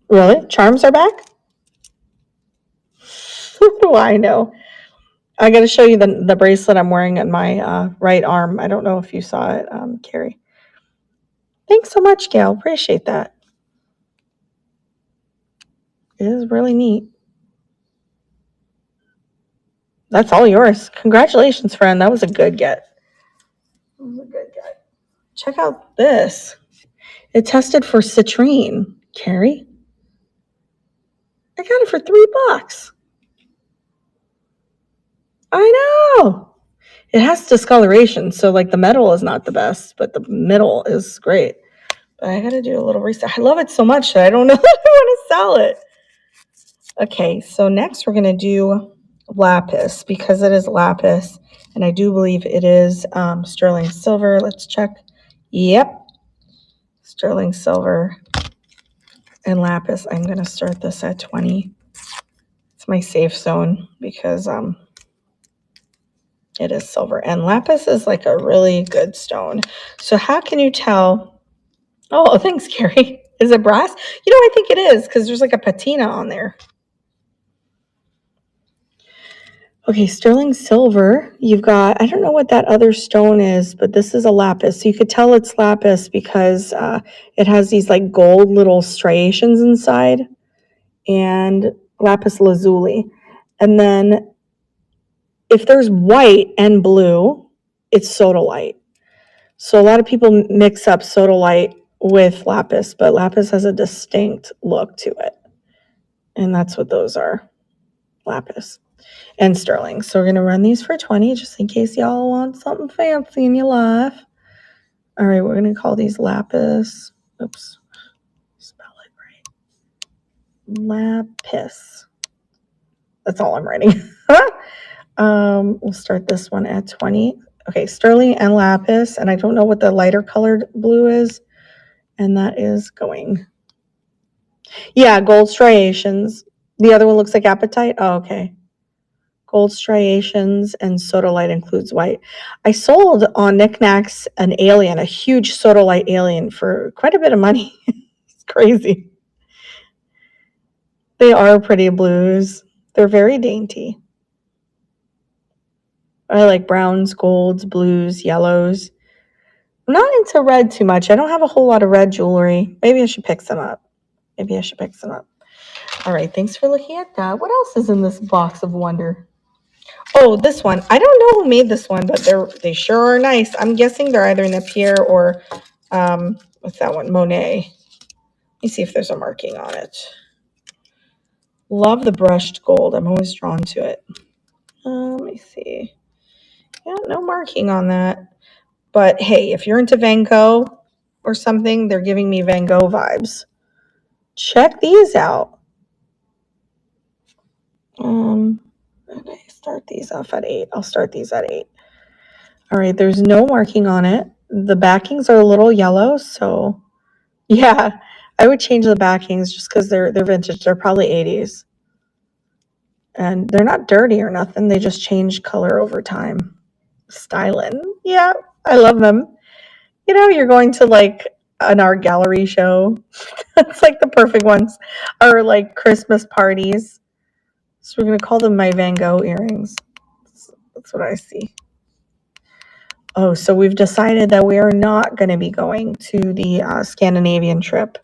Really? Charms are back? What do I know? I got to show you the bracelet I'm wearing on my right arm. I don't know if you saw it, Carrie. Thanks so much, Gail. Appreciate that. It is really neat. That's all yours. Congratulations, friend. That was a good get. That was a good get. Check out this. It tested for citrine, Carrie. I got it for $3. I know. It has discoloration, so like the metal is not the best, but the middle is great. But I got to do a little research. I love it so much that I don't know if I want to sell it. Okay, so next we're going to do lapis because it is lapis, and I do believe it is sterling silver. Let's check. Yep, sterling silver and lapis. I'm going to start this at 20. It's my safe zone because It is silver. And lapis is like a really good stone. So how can you tell? Oh, thanks, Carrie. Is it brass? I think it is because there's like a patina on there. Okay, sterling silver. You've got, I don't know what that other stone is, but this is a lapis. So you could tell it's lapis because it has these like gold little striations inside, and lapis lazuli. And then if there's white and blue, it's sodalite. So a lot of people mix up sodalite with lapis, but lapis has a distinct look to it. And that's what those are, lapis and sterling. So we're going to run these for 20 just in case y'all want something fancy in your life. All right, we're going to call these lapis. Oops, spell it right. Lapis. That's all I'm writing. We'll start this one at 20. Okay, sterling and lapis, and I don't know what the lighter colored blue is, and that is going. Yeah, gold striations. The other one looks like apatite. Oh, okay. Gold striations and sodalite includes white. I sold on Knickknacks an alien, a huge sodalite alien, for quite a bit of money. It's crazy. They are pretty blues. They're very dainty. I like browns, golds, blues, yellows. I'm not into red too much. I don't have a whole lot of red jewelry. Maybe I should pick some up. All right, thanks for looking at that. What else is in this box of wonder? Oh, this one. I don't know who made this one, but they sure are nice. I'm guessing they're either Napier or, what's that one? Monet. Let me see if there's a marking on it. Love the brushed gold. I'm always drawn to it. Let me see. Yeah, no marking on that. But hey, if you're into Van Gogh or something, they're giving me Van Gogh vibes. Check these out. And I start these off at 8. I'll start these at 8. All right, there's no marking on it. The backings are a little yellow, so yeah, I would change the backings just because they're vintage. They're probably 80s. And they're not dirty or nothing. They just change color over time. Styling. Yeah, I love them. You're going to like an art gallery show. That's like the perfect ones. Or like Christmas parties. So we're going to call them my Van Gogh earrings. That's what I see. Oh, so we've decided that we are not going to be going to the Scandinavian trip.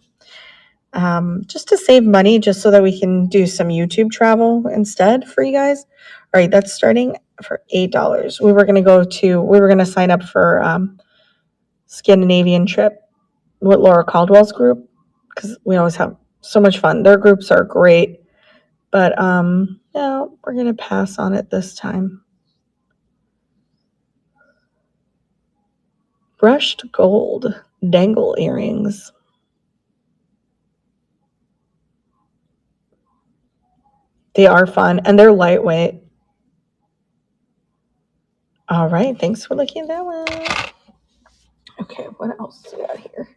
Just to save money, just so that we can do some YouTube travel instead for you guys. All right, that's starting for $8. We were going to sign up for Scandinavian trip with Laura Caldwell's group because we always have so much fun. Their groups are great, but no, we're going to pass on it this time. Brushed gold dangle earrings. They are fun and they're lightweight. All right, thanks for looking at that one. Okay, what else do we got here?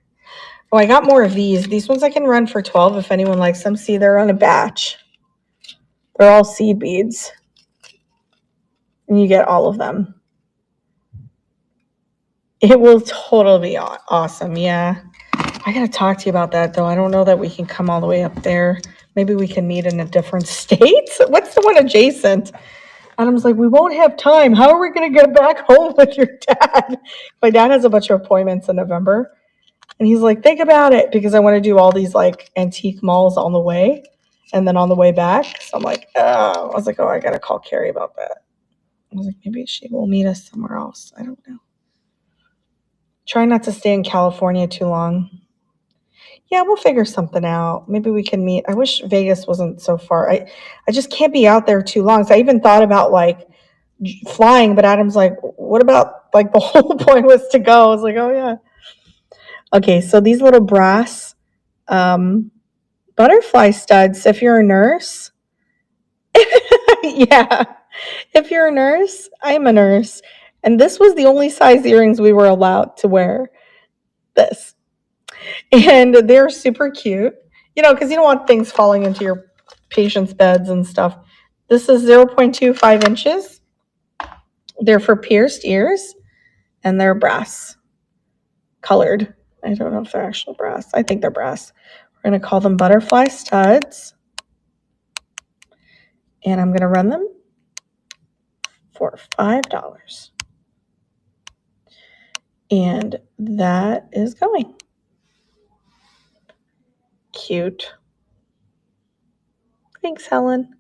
Oh, I got more of these. These ones I can run for 12 if anyone likes them. See, they're on a batch. They're all seed beads. And you get all of them. It will totally be awesome, yeah. I got to talk to you about that, though. I don't know that we can come all the way up there. Maybe we can meet in a different state. What's the one adjacent? Adam's like, we won't have time. How are we going to get back home with your dad? My dad has a bunch of appointments in November. And he's like, think about it, because I want to do all these like antique malls on the way and then on the way back. So I'm like, oh, I was like, oh, I got to call Carrie about that. I was like, maybe she will meet us somewhere else. I don't know. Try not to stay in California too long. Yeah, we'll figure something out. Maybe we can meet. I wish Vegas wasn't so far. I just can't be out there too long. So I even thought about like flying, but Adam's like, what about like the whole point was to go? I was like, oh yeah. Okay, so these little brass butterfly studs, if you're a nurse. Yeah, if you're a nurse, I'm a nurse. And this was the only size earrings we were allowed to wear. This. And they're super cute, because you don't want things falling into your patients' beds and stuff. This is 0.25 inches. They're for pierced ears, and they're brass colored. I don't know if they're actual brass. I think they're brass. We're going to call them butterfly studs. And I'm going to run them for $5. And that is going. Cute. Thanks, Helen.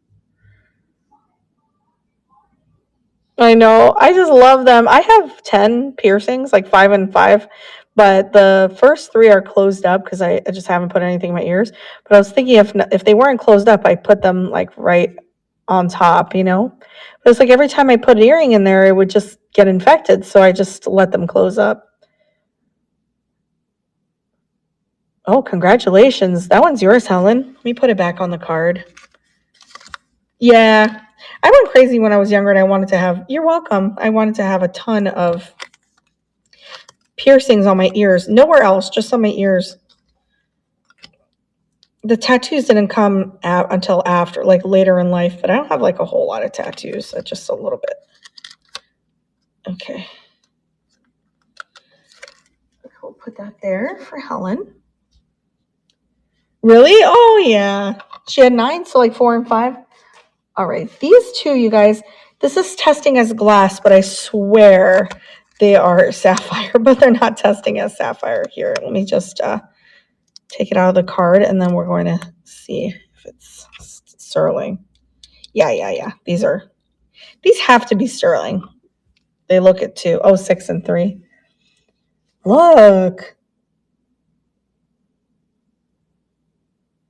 I know. I just love them. I have 10 piercings, like 5 and 5, but the first 3 are closed up because I just haven't put anything in my ears. But I was thinking if they weren't closed up, I put them like right on top, you know? But it's like every time I put an earring in there, it would just get infected. So I just let them close up. Oh, congratulations. That one's yours, Helen. Let me put it back on the card. Yeah. I went crazy when I was younger and I wanted to have, you're welcome. I wanted to have a ton of piercings on my ears. Nowhere else, just on my ears. The tattoos didn't come out until after, like later in life, but I don't have like a whole lot of tattoos, just a little bit. Okay. We'll put that there for Helen. Really? Oh, yeah. She had 9, so like 4 and 5. All right. These 2, you guys, this is testing as glass, but I swear they are sapphire, but they're not testing as sapphire. Here, let me just take it out of the card, and then we're going to see if it's sterling. Yeah. These have to be sterling. They look at 2. Oh, 6 and 3. Look.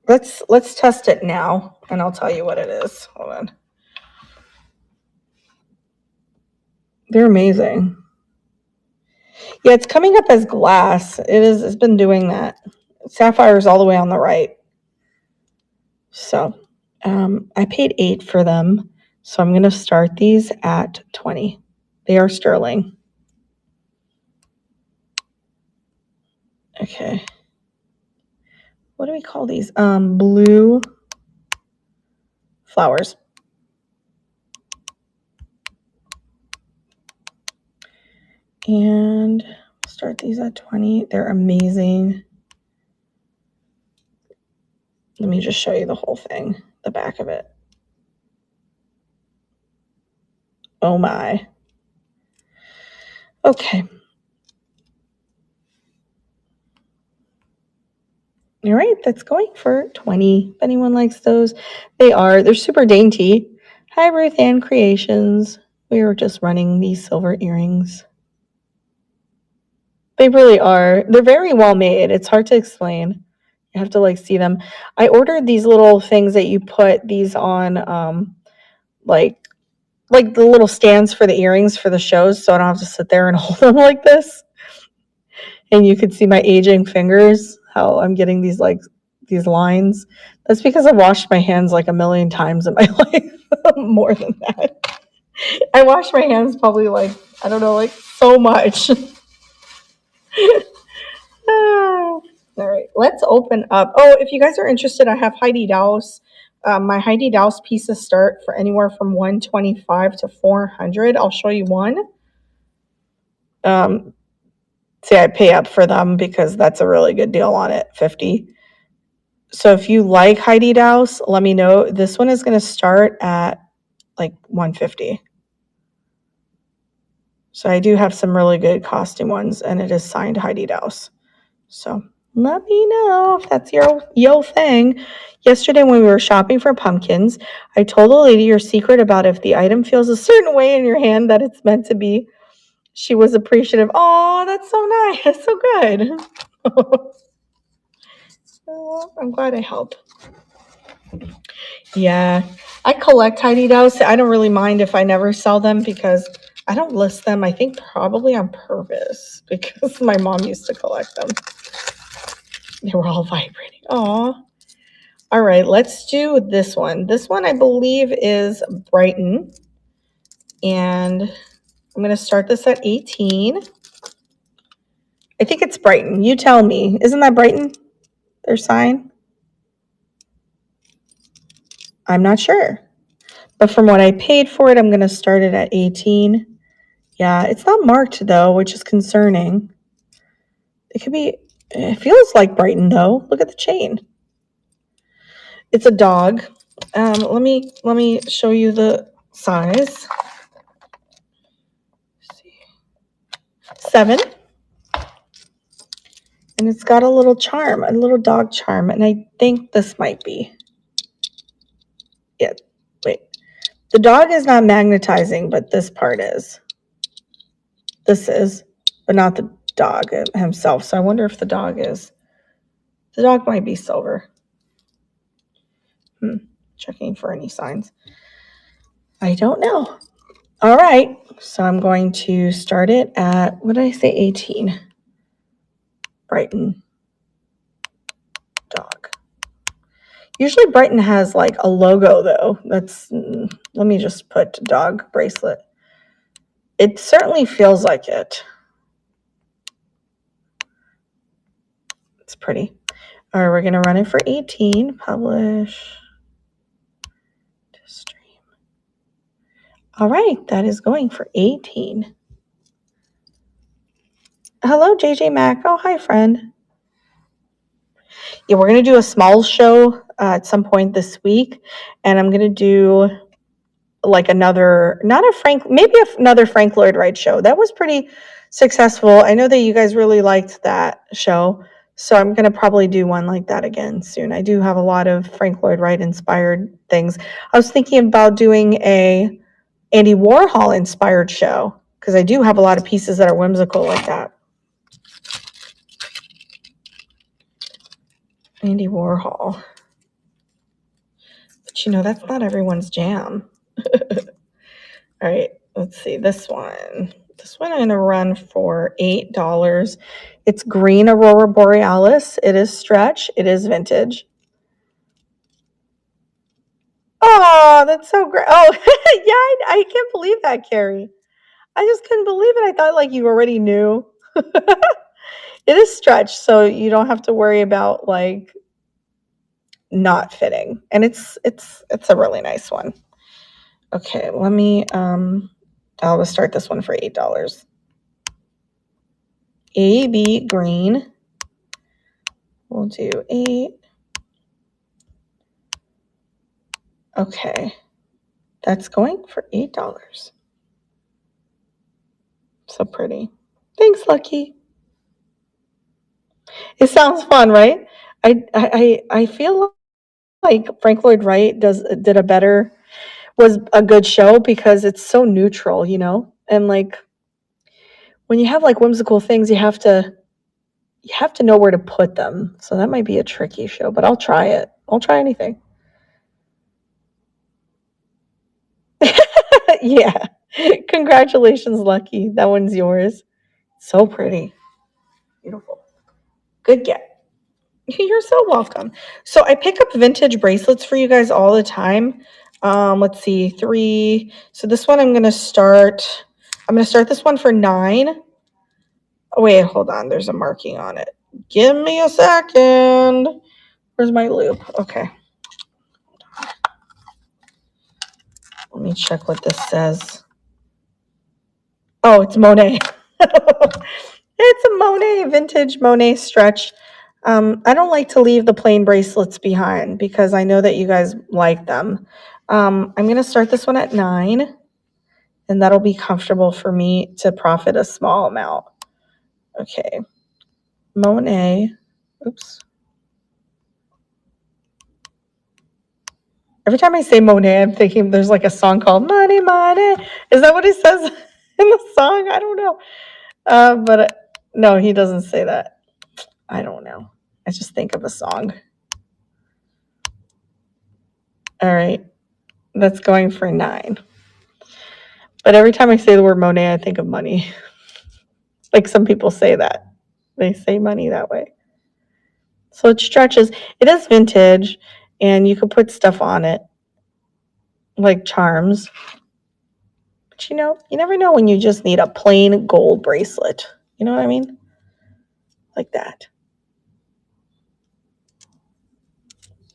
Let's test it now, and I'll tell you what it is. Hold on. They're amazing. Yeah, it's coming up as glass. It's been doing that. Sapphire is all the way on the right. So I paid $8 for them. So I'm going to start these at $20. They are sterling. Okay. What do we call these? Blue flowers. And start these at $20. They're amazing. Let me just show you the whole thing, the back of it. Oh my. Okay. All right, that's going for $20. If anyone likes those, they're super dainty. Hi, Ruth Ann Creations. We were just running these silver earrings. They really are. They're very well made. It's hard to explain. You have to like see them. I ordered these little things that you put these on, like the little stands for the earrings for the shows, so I don't have to sit there and hold them like this. And you could see my aging fingers, how I'm getting these lines. That's because I've washed my hands like a million times in my life. More than that. I wash my hands probably I don't know, so much. All right, let's open up. Oh, if you guys are interested, I have Heidi Daus. My Heidi Daus pieces start for anywhere from $125 to $400. I'll show you one. See, I pay up for them because that's a really good deal on it, $50. So if you like Heidi Daus, let me know. This one is going to start at $150. So I do have some really good costume ones, and it is signed Heidi Daus. So let me know if that's your thing. Yesterday when we were shopping for pumpkins, I told the lady your secret about if the item feels a certain way in your hand that it's meant to be. She was appreciative. Oh, that's so nice. So good. Oh, I'm glad I helped. Yeah, I collect Heidi Daus. I don't really mind if I never sell them because I don't list them, I think probably on purpose because my mom used to collect them. They were all vibrating. Aw. All right, let's do this one. This one I believe is Brighton. And I'm going to start this at 18. I think it's Brighton. You tell me. Isn't that Brighton? Their sign? I'm not sure. But from what I paid for it, I'm going to start it at 18. Yeah, it's not marked though, which is concerning. It feels like Brighton though. Look at the chain. It's a dog. Let me show you the size. 7. And it's got a little charm, a little dog charm. And I think this might be. Yeah, wait. The dog is not magnetizing, but this part is. This is, but not the dog himself. So I wonder if the dog is. The dog might be silver. Checking for any signs. I don't know. All right. So I'm going to start it at, what did I say, 18? Brighton dog. Usually Brighton has like a logo though. Let me just put dog bracelet. It certainly feels like it. It's pretty. All right, we're going to run it for 18. Publish. To stream. All right, that is going for 18. Hello, JJ Mac. Oh, hi, friend. Yeah, we're going to do a small show at some point this week, and I'm going to do like another Frank Lloyd Wright show. That was pretty successful. I know that you guys really liked that show, so I'm going to probably do one like that again soon. I do have a lot of Frank Lloyd Wright inspired things. I was thinking about doing a Andy Warhol inspired show because I do have a lot of pieces that are whimsical like that. Andy Warhol. But you know, that's not everyone's jam. All right, let's see this one. This one I'm going to run for $8. It's green Aurora Borealis. It is stretch. It is vintage. Oh, that's so great. Oh, yeah, I can't believe that, Carrie. I just couldn't believe it. I thought like you already knew. It is stretch, so you don't have to worry about like not fitting. And it's a really nice one. Okay, let me I'll start this one for $8. AB green. We'll do 8. Okay. That's going for $8. So pretty. Thanks, Lucky. It sounds fun, right? I feel like Frank Lloyd Wright was a good show because it's so neutral, you know? And like when you have like whimsical things, you have to know where to put them. So that might be a tricky show, but I'll try it. I'll try anything. Yeah. Congratulations, Lucky. That one's yours. So pretty. Beautiful. Good get. You're so welcome. So I pick up vintage bracelets for you guys all the time. Let's see, 3. So this one I'm going to start this one for 9. Oh, wait, hold on. There's a marking on it. Give me a second. Where's my loop? Okay. Let me check what this says. Oh, it's Monet. It's a Monet, vintage Monet stretch. I don't like to leave the plain bracelets behind because I know that you guys like them. I'm going to start this one at 9, and that'll be comfortable for me to profit a small amount. Okay. Monet. Oops. Every time I say Monet, I'm thinking there's like a song called Money, Money. Is that what he says in the song? I don't know. But no, he doesn't say that. I don't know. I just think of a song. All right. That's going for 9. But every time I say the word Monet, I think of money. Like some people say that. They say money that way. So it stretches. It is vintage, and you could put stuff on it, like charms. But you know, you never know when you just need a plain gold bracelet. You know what I mean? Like that.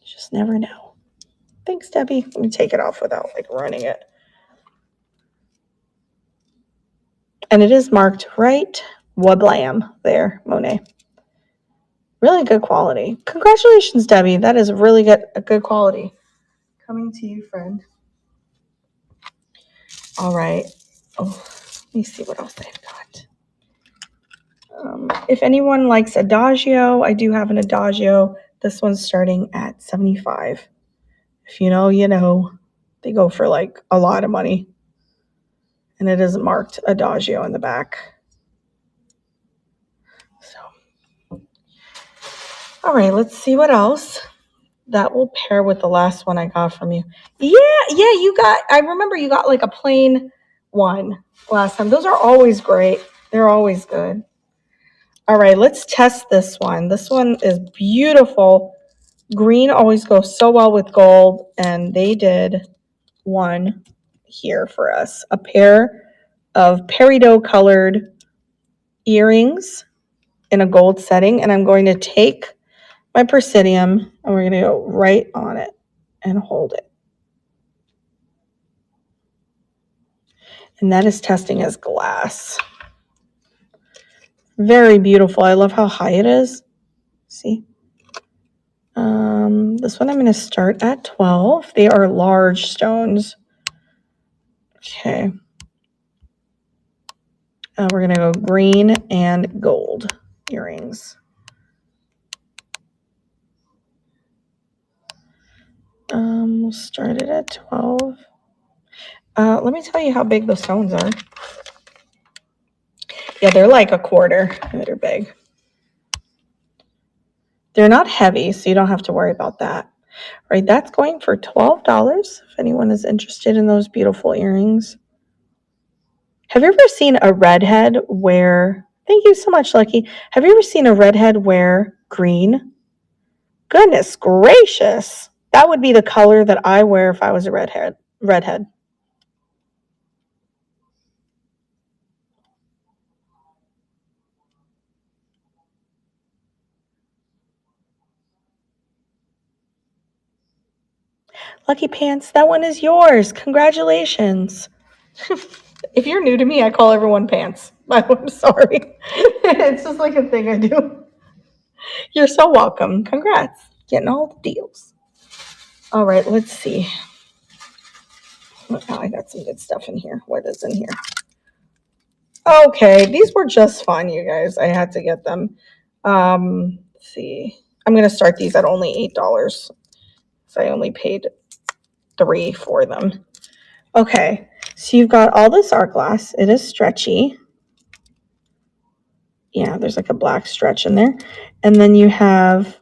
You just never know. Thanks, Debbie. Let me take it off without like running it. And it is marked right wablam there, Monet. Really good quality. Congratulations, Debbie. That is really good quality. Coming to you, friend. All right. Oh, let me see what else I've got. If anyone likes Adagio, I do have an Adagio. This one's starting at $75. If you know, you know. They go for like a lot of money. And it is marked Adagio in the back. So, all right, let's see what else. That will pair with the last one I got from you. Yeah, you got, I remember you got like a plain one last time. Those are always great. They're always good. All right, let's test this one. This one is beautiful. Green always goes so well with gold, and they did one here for us. A pair of peridot colored earrings in a gold setting, and I'm going to take my Presidium and we're going to go right on it and hold it. And that is testing as glass. Very beautiful. I love how high it is. See? This one I'm going to start at 12. They are large stones. Okay. We're going to go green and gold earrings. We'll start it at 12. Let me tell you how big the stones are. Yeah, they're like a quarter. They're big. They're not heavy, so you don't have to worry about that. All right, that's going for $12 if anyone is interested in those beautiful earrings. Have you ever seen a redhead wear, thank you so much, Lucky. Have you ever seen a redhead wear green? Goodness gracious. That would be the color that I wear if I was a redhead. Lucky Pants, that one is yours. Congratulations. If you're new to me, I call everyone Pants. I'm sorry. It's just like a thing I do. You're so welcome. Congrats. Getting all the deals. All right, let's see. Oh, I got some good stuff in here. What is in here? Okay, these were just fun, you guys. I had to get them. Let's see. I'm going to start these at only $8. So I only paid $3 for them. Okay, so you've got all this art glass. It is stretchy. Yeah, there's like a black stretch in there. And then you have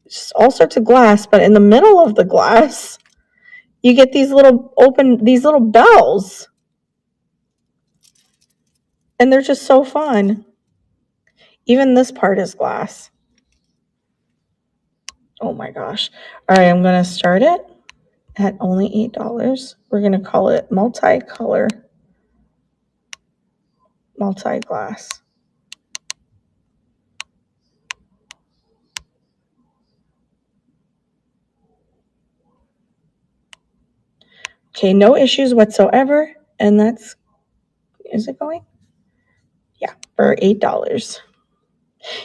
just all sorts of glass, but in the middle of the glass, you get these little bells. And they're just so fun. Even this part is glass. Oh my gosh. All right, I'm going to start it at only $8. We're going to call it multicolor, multi-glass. Okay, no issues whatsoever. And that's, is it going? Yeah, for $8.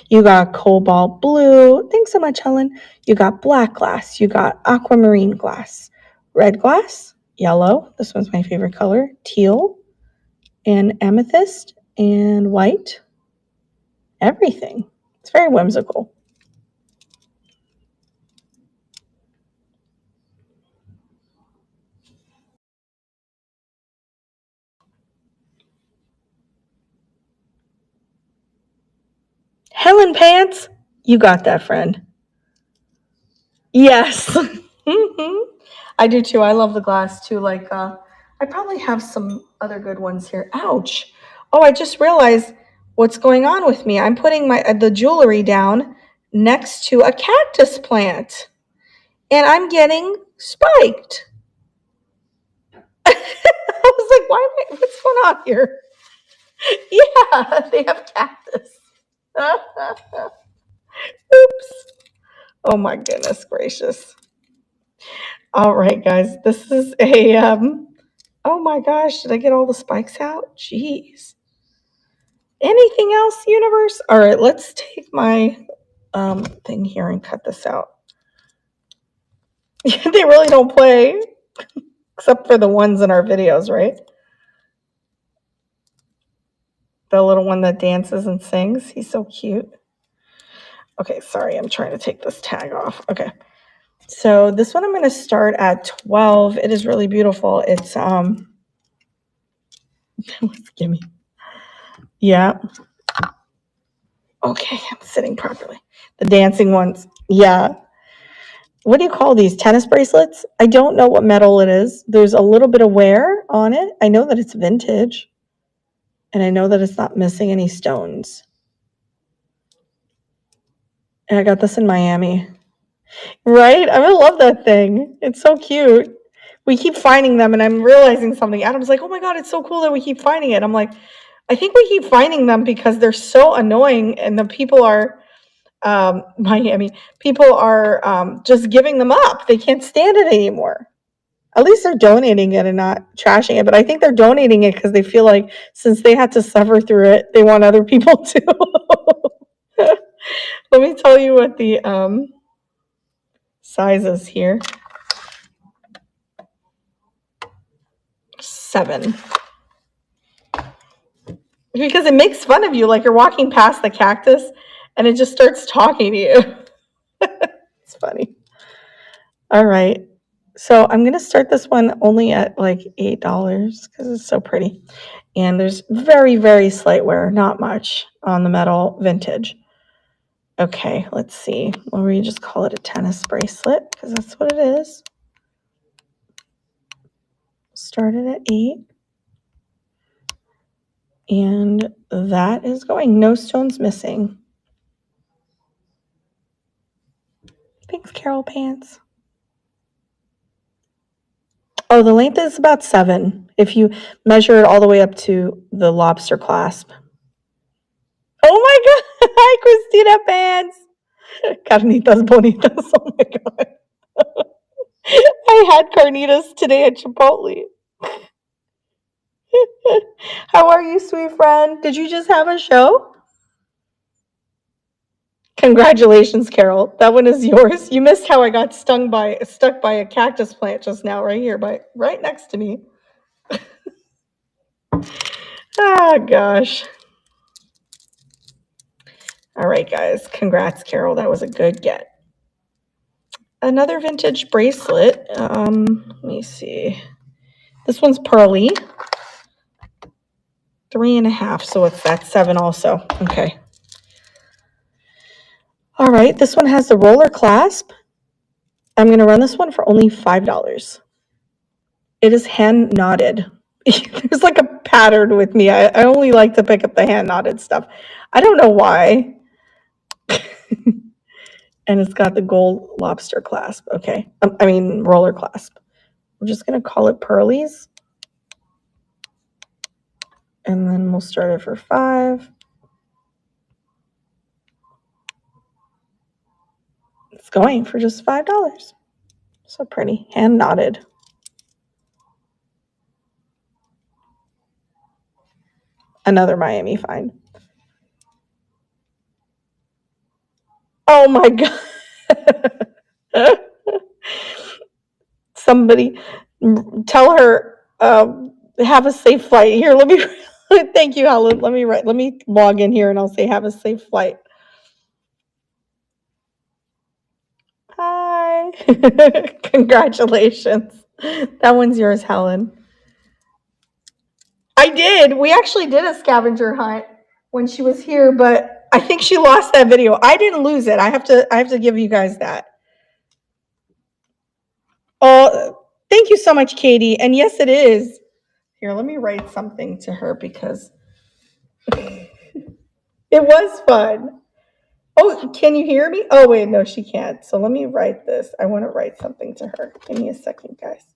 You got cobalt blue. Thanks so much, Helen. You got black glass. You got aquamarine glass. Red glass, yellow. This one's my favorite color. Teal and amethyst and white. Everything. It's very whimsical. Helen Pants, you got that, friend. Yes. I do too. I love the glass too. Like, I probably have some other good ones here. Ouch. Oh, I just realized what's going on with me. I'm putting the jewelry down next to a cactus plant, and I'm getting spiked. I was like, what's going on here? Yeah, they have cactus. Oops. Oh my goodness gracious. All right, guys, this is a, oh my gosh, did I get all the spikes out? Jeez. Anything else, universe? All right, let's take my thing here and cut this out. They really don't play, except for the ones in our videos, right? The little one that dances and sings. He's so cute. Okay, sorry, I'm trying to take this tag off. Okay. So this one I'm going to start at 12. It is really beautiful. It's gimme. Yeah. Okay, I'm sitting properly. The dancing ones. Yeah. What do you call these? Tennis bracelets? I don't know what metal it is. There's a little bit of wear on it. I know that it's vintage. And I know that it's not missing any stones. And I got this in Miami. Right? I really love that thing. It's so cute. We keep finding them, and I'm realizing something. Adam's like, oh my God, it's so cool that we keep finding it. I'm like, I think we keep finding them because they're so annoying, and the people are, Miami, people are just giving them up. They can't stand it anymore. At least they're donating it and not trashing it. But I think they're donating it because they feel like since they had to suffer through it, they want other people to. Let me tell you what the size is here. 7. Because it makes fun of you, like you're walking past the cactus and it just starts talking to you. It's funny. All right. So I'm going to start this one only at like $8 because it's so pretty. And there's very, very slight wear, not much on the metal vintage. Okay, let's see. Or we just call it a tennis bracelet because that's what it is. Started at 8. And that is going. No stones missing. Thanks, Carol Pants. Oh, the length is about 7 if you measure it all the way up to the lobster clasp. Oh my God. Hi, Christina Pants. Carnitas bonitas. Oh my God. I had carnitas today at Chipotle. How are you, sweet friend? Did you just have a show? Congratulations, Carol. That one is yours. You missed how I got stuck by a cactus plant just now, right here, right next to me. Ah, gosh. All right, guys. Congrats, Carol. That was a good get. Another vintage bracelet. Let me see. This one's pearly. 3.5. So it's that 7 also. Okay. All right. This one has the roller clasp. I'm going to run this one for only $5. It is hand knotted. There's like a pattern with me. I only like to pick up the hand knotted stuff. I don't know why. And it's got the gold lobster clasp. Okay. Roller clasp. We're just going to call it pearlies. And then we'll start it for 5. It's going for just $5. So pretty. Hand knotted. Another Miami find. Oh my God. Somebody tell her, have a safe flight. Here, let me, thank you, Helen. Let me log in here and I'll say, have a safe flight. Hi. Congratulations. That one's yours, Helen. I did. We actually did a scavenger hunt when she was here, but I think she lost that video. I didn't lose it. I have to give you guys that. Oh, thank you so much, Katie. And yes, it is. Here, let me write something to her because it was fun. Oh, can you hear me? Oh, wait, no, she can't. So let me write this. I want to write something to her. Give me a second, guys.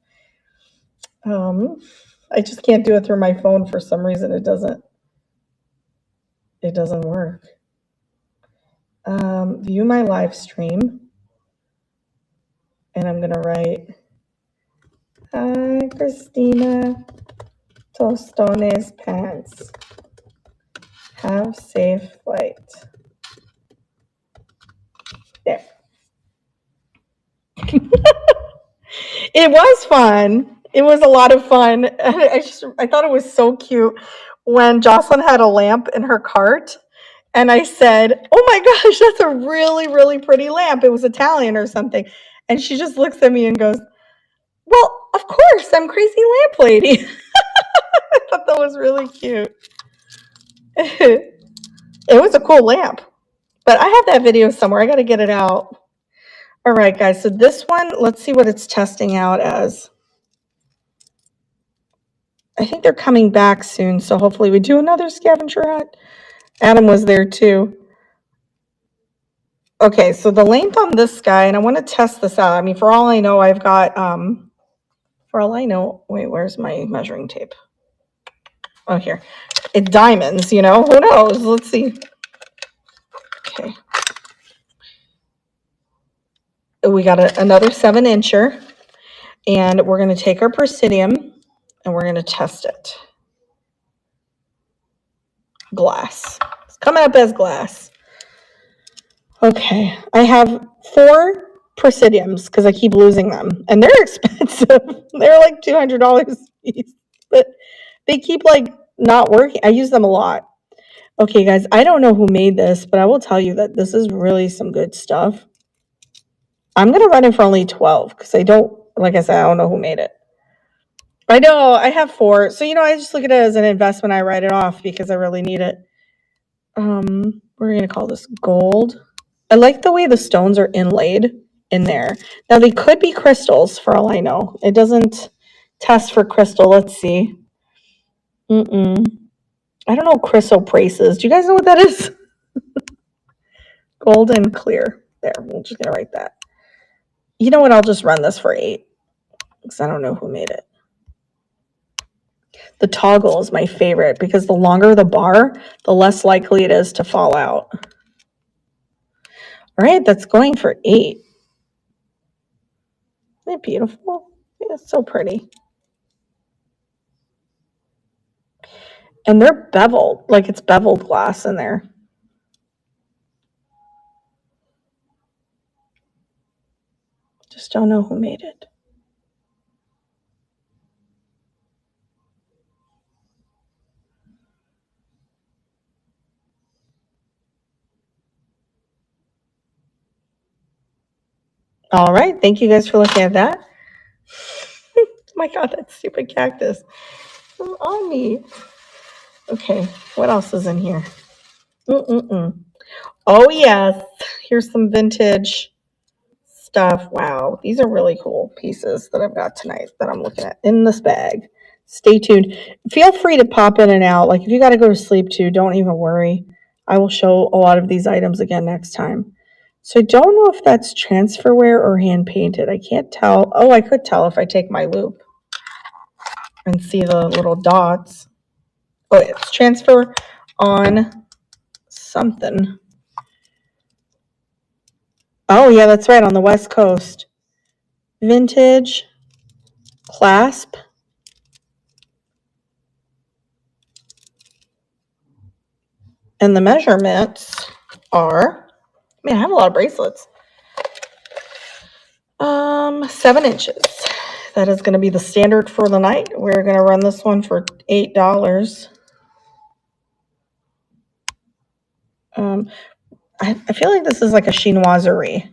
I just can't do it through my phone for some reason. It doesn't work. View my live stream. And I'm going to write, hi, Christina Tostones Pants. Have safe flight. There. It was fun. It was a lot of fun. I thought it was so cute when Jocelyn had a lamp in her cart. And I said, "Oh my gosh, that's a really, really pretty lamp. It was Italian or something." And she just looks at me and goes, "Well, of course, I'm Crazy Lamp Lady." I thought that was really cute. It was a cool lamp. But I have that video somewhere. I got to get it out. All right, guys. So this one, let's see what it's testing out as. I think they're coming back soon, so hopefully we do another scavenger hunt. Adam was there too. Okay, so the length on this guy, and I want to test this out. I mean, for all I know, I've got, for all I know, wait, where's my measuring tape? Oh, here. It's diamonds, you know, who knows? Let's see. Okay. We got another 7-incher, and we're going to take our Presidium, and we're going to test it. Glass. It's coming up as glass. Okay, I have 4 Presidiums because I keep losing them, and they're expensive. They're like $200 a piece, but they keep like not working. I use them a lot. Okay, guys, I don't know who made this, but I will tell you that this is really some good stuff. I'm gonna run it for only 12 because I don't, like I said, I don't know who made it. I know I have 4, so you know I just look at it as an investment. I write it off because I really need it. We're gonna call this gold. I like the way the stones are inlaid in there. Now they could be crystals for all I know. It doesn't test for crystal. Let's see. I don't know chrysoprases. Do you guys know what that is? Golden clear. There, we're just gonna write that. You know what? I'll just run this for 8 because I don't know who made it. The toggle is my favorite because the longer the bar, the less likely it is to fall out. All right, that's going for 8. Isn't it beautiful? Yeah, it's so pretty. And they're beveled, like it's beveled glass in there. Just don't know who made it. All right, thank you guys for looking at that. Oh my God, that stupid cactus on me. Okay, what else is in here? Oh yes, here's some vintage stuff. Wow, these are really cool pieces that I've got tonight that I'm looking at in this bag. Stay tuned. Feel free to pop in and out. Like if you got to go to sleep too, don't even worry. I will show a lot of these items again next time. So I don't know if that's transferware or hand painted. I can't tell. Oh, I could tell if I take my loop and see the little dots. Oh, it's transfer on something. Oh, yeah, that's right, on the West Coast. Vintage clasp. And the measurements are, man, I have a lot of bracelets. 7 inches. That is going to be the standard for the night. We're going to run this one for $8. I feel like this is like a chinoiserie.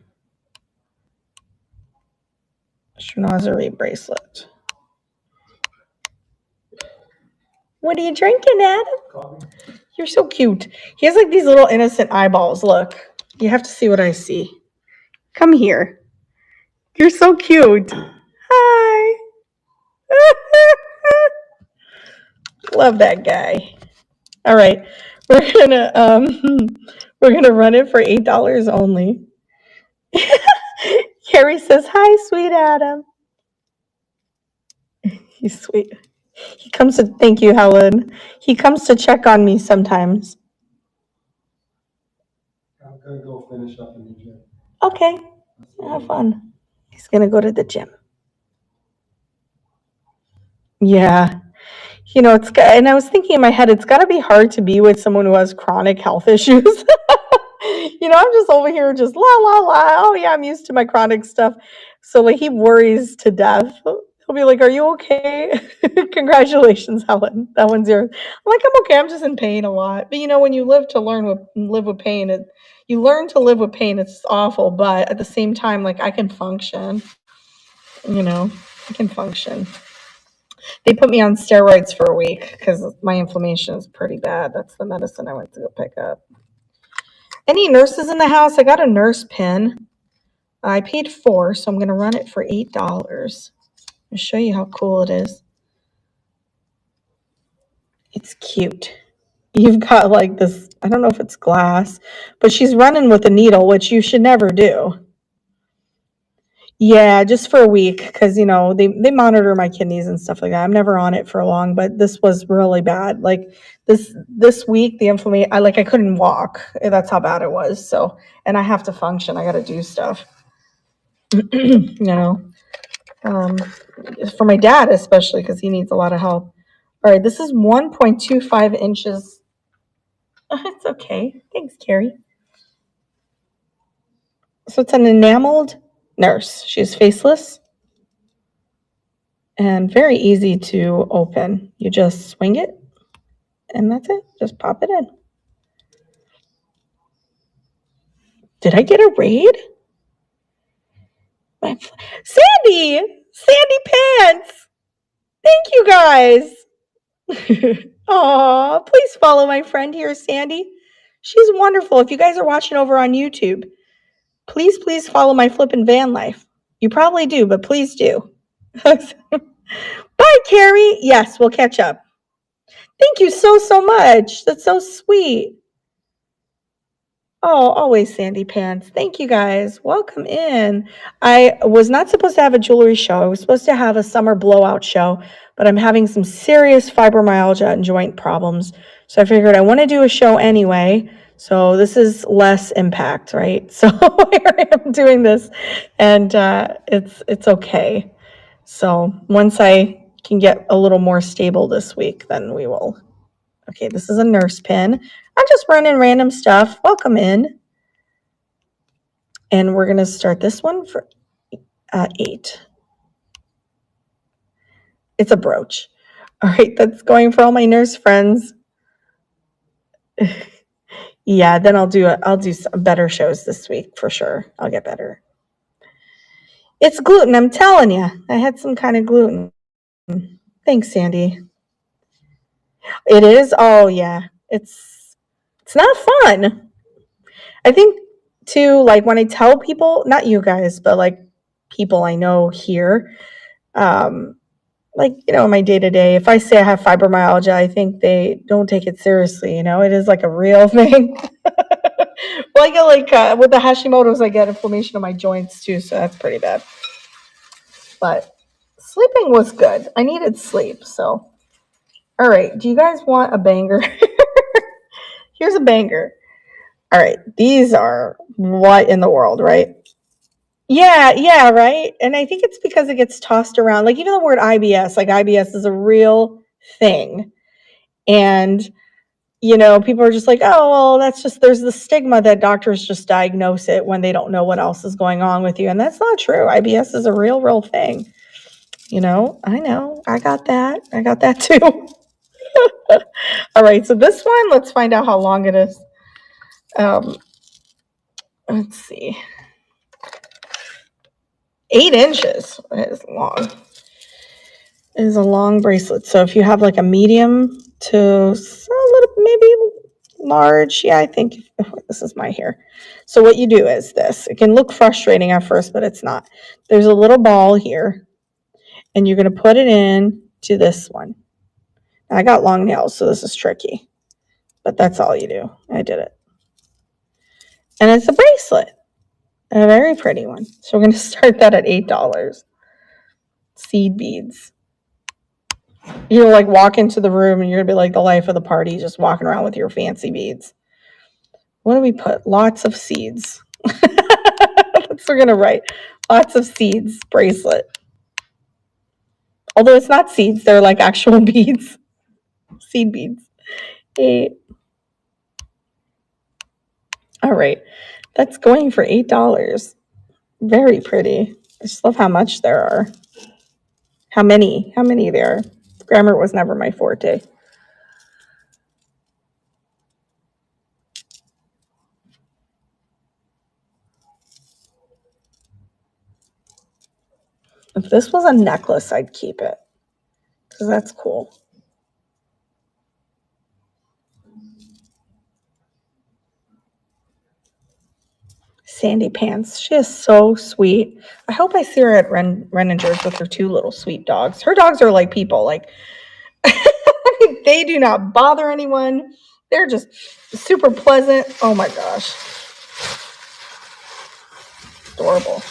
Chinoiserie bracelet. What are you drinking, Adam? Coffee. You're so cute. He has like these little innocent eyeballs. Look, you have to see what I see. Come here. You're so cute. Hi. Love that guy. All right, we're gonna run it for $8 only. Carrie says, "Hi, sweet Adam." He's sweet. He comes to thank you, Helen. He comes to check on me sometimes. I'm gonna go finish up in the gym. Okay, have fun. He's gonna go to the gym. Yeah, You know, and I was thinking in my head, it's got to be hard to be with someone who has chronic health issues. I'm just over here just la la la. Oh yeah, I'm used to my chronic stuff. So like he worries to death. He'll be like, "Are you okay?" Congratulations, Helen. That one's yours. I'm like, "I'm okay. I'm just in pain a lot." But when you live with pain, you learn to live with pain. It's awful, but at the same time, like I can function. I can function. They put me on steroids for a week because my inflammation is pretty bad. That's the medicine I went to go pick up. Any nurses in the house? I got a nurse pin. I paid $4, so I'm going to run it for $8. I'll show you how cool it is. It's cute. You've got like this, I don't know if it's glass, but she's running with a needle, which you should never do. Yeah, just for a week because they monitor my kidneys and stuff like that. I'm never on it for long, but this was really bad. Like this week, the inflammation, I couldn't walk. That's how bad it was. So, and I have to function. I got to do stuff. For my dad especially because he needs a lot of help. All right, this is 1.25 inches. It's okay. Thanks, Carrie. So it's an enameled nurse. She's faceless and very easy to open. You just swing it and that's it. Just pop it in. Did I get a raid? Sandy Pants. Thank you guys. Aw, please follow my friend here, Sandy. She's wonderful. If you guys are watching over on YouTube, please follow my flippin' van life. You probably do, but please do. Bye, Carrie. Yes, we'll catch up. Thank you so much. That's so sweet. Oh, always Sandy Pants. Thank you guys. Welcome in. I was not supposed to have a jewelry show. I was supposed to have a summer blowout show, but I'm having some serious fibromyalgia and joint problems. So I figured I want to do a show anyway. So this is less impact, right? So here I am doing this, and it's okay. So once I can get a little more stable this week, then we will. Okay, this is a nurse pin. I'm just running random stuff. Welcome in. And we're going to start this one for 8. It's a brooch. All right, that's going for all my nurse friends. Yeah, then I'll do some better shows this week for sure. I'll get better. It's gluten, I'm telling you. I had some kind of gluten. Thanks, Sandy. It is? Oh, yeah. It's not fun. I think, too, like when I tell people, not you guys, but like people I know here, in my day-to-day, if I say I have fibromyalgia, I think they don't take it seriously. It is like a real thing. Well, I get with the Hashimoto's, I get inflammation in my joints too, so that's pretty bad. But sleeping was good. I needed sleep, so. All right, do you guys want a banger? Here's a banger. All right, these are what in the world, right? Yeah, right? And I think it's because it gets tossed around. Like even the word IBS, like IBS is a real thing. And, people are just like, oh, well, that's just, there's the stigma that doctors just diagnose it when they don't know what else is going on with you. And that's not true. IBS is a real thing. I know. I got that too. All right, so this one, let's find out how long it is. Let's see. 8 inches is long. It is a long bracelet. So if you have like a medium to a little, maybe large, yeah, I think this is my hair. So what you do is this. It can look frustrating at first, but it's not. There's a little ball here, and you're going to put it in to this one. I got long nails, so this is tricky, but that's all you do. I did it. And it's a bracelet, a very pretty one. So we're going to start that at $8. Seed beads. You'll like walk into the room and you're going to be like the life of the party, just walking around with your fancy beads. What do we put? Lots of seeds. That's what we're going to write. Lots of seeds bracelet. Although it's not seeds, they're like actual beads. Seed beads. 8. All right. That's going for $8. Very pretty. I just love how much there are. How many there are. Grammar was never my forte. If this was a necklace, I'd keep it because that's cool. Sandy Pants. She is so sweet. I hope I see her at Renninger's with her 2 little sweet dogs. Her dogs are like people. Like, they do not bother anyone. They're just super pleasant. Oh my gosh. Adorable.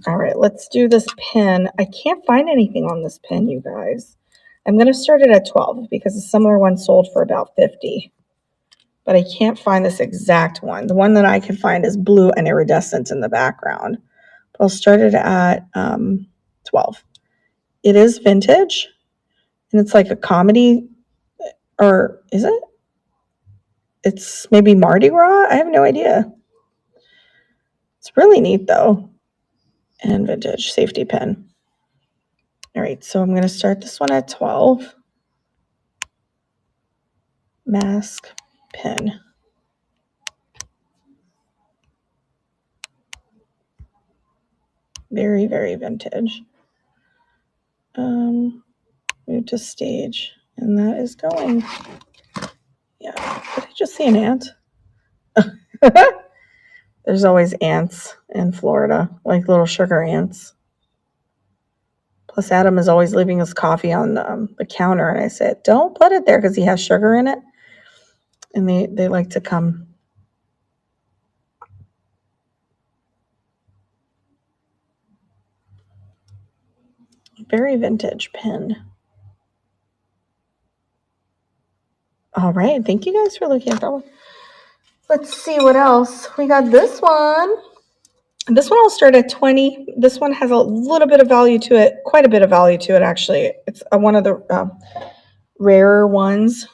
All right, let's do this pin. I can't find anything on this pin, you guys. I'm going to start it at 12 because a similar one sold for about 50. But I can't find this exact one. The one that I can find is blue and iridescent in the background. But I'll start it at 12. It is vintage, and it's like a comedy, or is it? It's maybe Mardi Gras? I have no idea. It's really neat, though. And vintage safety pin. All right, so I'm going to start this one at 12. Mask pin. Very, very vintage. Move to stage, and that is going. Yeah, did I just see an ant? There's always ants in Florida, like little sugar ants. Plus, Adam is always leaving his coffee on the counter, and I said, don't put it there because he has sugar in it. And they like to come. Very vintage pin. All right, thank you guys for looking at that one. Let's see what else. We got this one. This one will start at 20. This one has a little bit of value to it, quite a bit of value to it, actually. It's one of the rarer ones.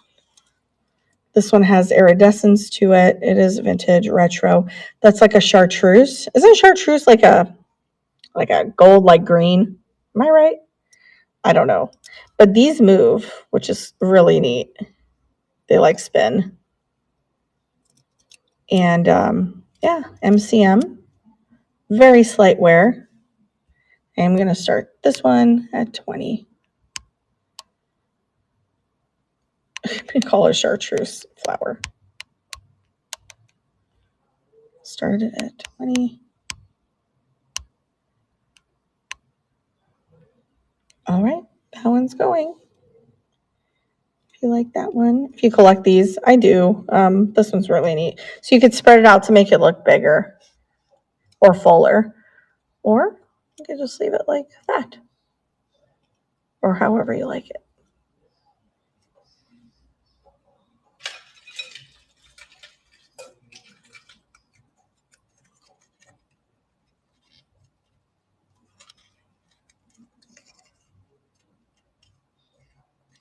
This one has iridescence to it. It is vintage retro. That's like a chartreuse. Isn't chartreuse like a gold, like green? Am I right? I don't know. But these move, which is really neat. They like spin. And yeah, MCM. Very slight wear. I'm going to start this one at 20. I'm going to call it a chartreuse flower. Start it at 20. All right, that one's going. If you like that one. If you collect these, I do. This one's really neat. So you could spread it out to make it look bigger or fuller. Or you could just leave it like that. Or however you like it.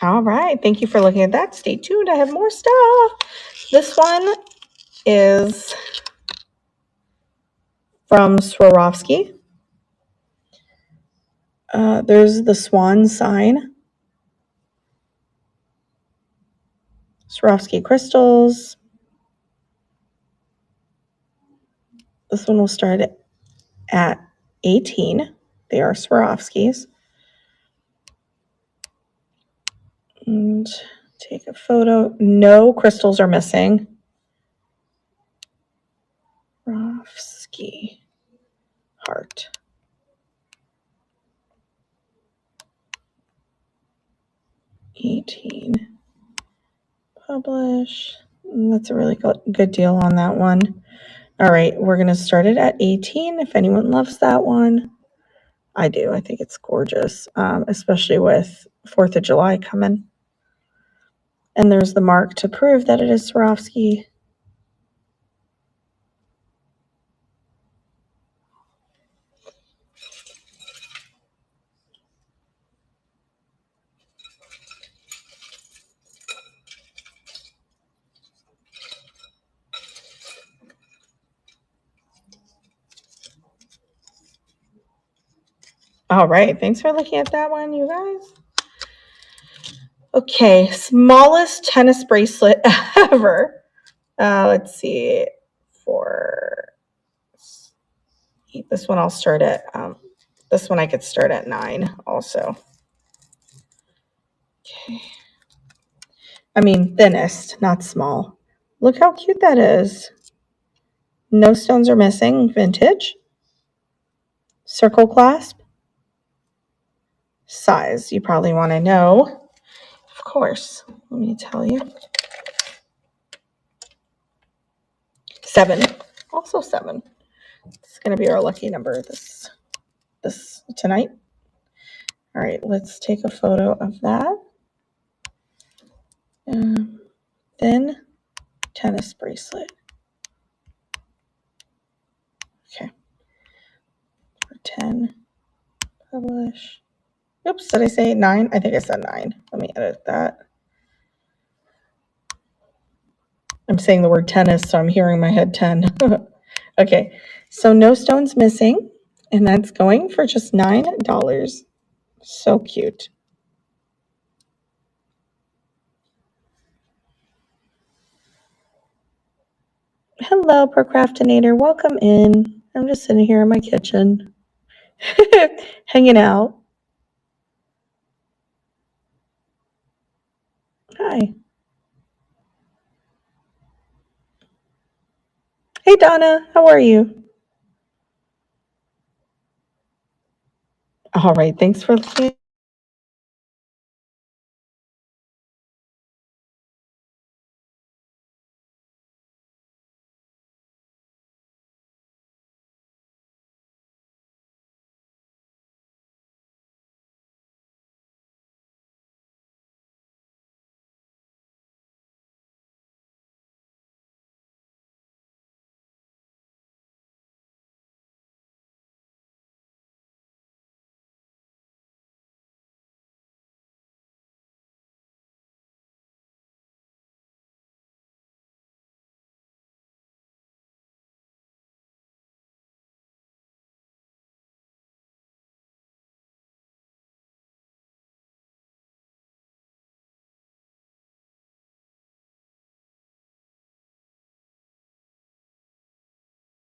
All right. Thank you for looking at that. Stay tuned. I have more stuff. This one is from Swarovski. There's the swan sign. Swarovski crystals. This one will start at 18. They are Swarovskis. And take a photo. No crystals are missing. Swarovski heart. $18. Publish. That's a really good deal on that one. All right, we're going to start it at 18 if anyone loves that one. I do. I think it's gorgeous, especially with 4th of July coming. And there's the mark to prove that it is Swarovski. All right, thanks for looking at that one, you guys. Okay, smallest tennis bracelet ever. Let's see. For this one, I'll start at, this one I could start at 9 also. Okay. I mean, thinnest, not small. Look how cute that is. No stones are missing, vintage. Circle clasp. Size, you probably want to know. Of course, let me tell you. 7, also 7. It's going to be our lucky number this tonight. All right, let's take a photo of that. Thin tennis bracelet. Okay. For 10, publish. Oops, did I say 9? I think I said 9. Let me edit that. I'm saying the word tennis, so I'm hearing in my head 10. Okay, so no stones missing, and that's going for just $9. So cute. Hello, procrastinator. Welcome in. I'm just sitting here in my kitchen, hanging out. Hi. Hey, Donna. How are you? All right. Thanks for listening.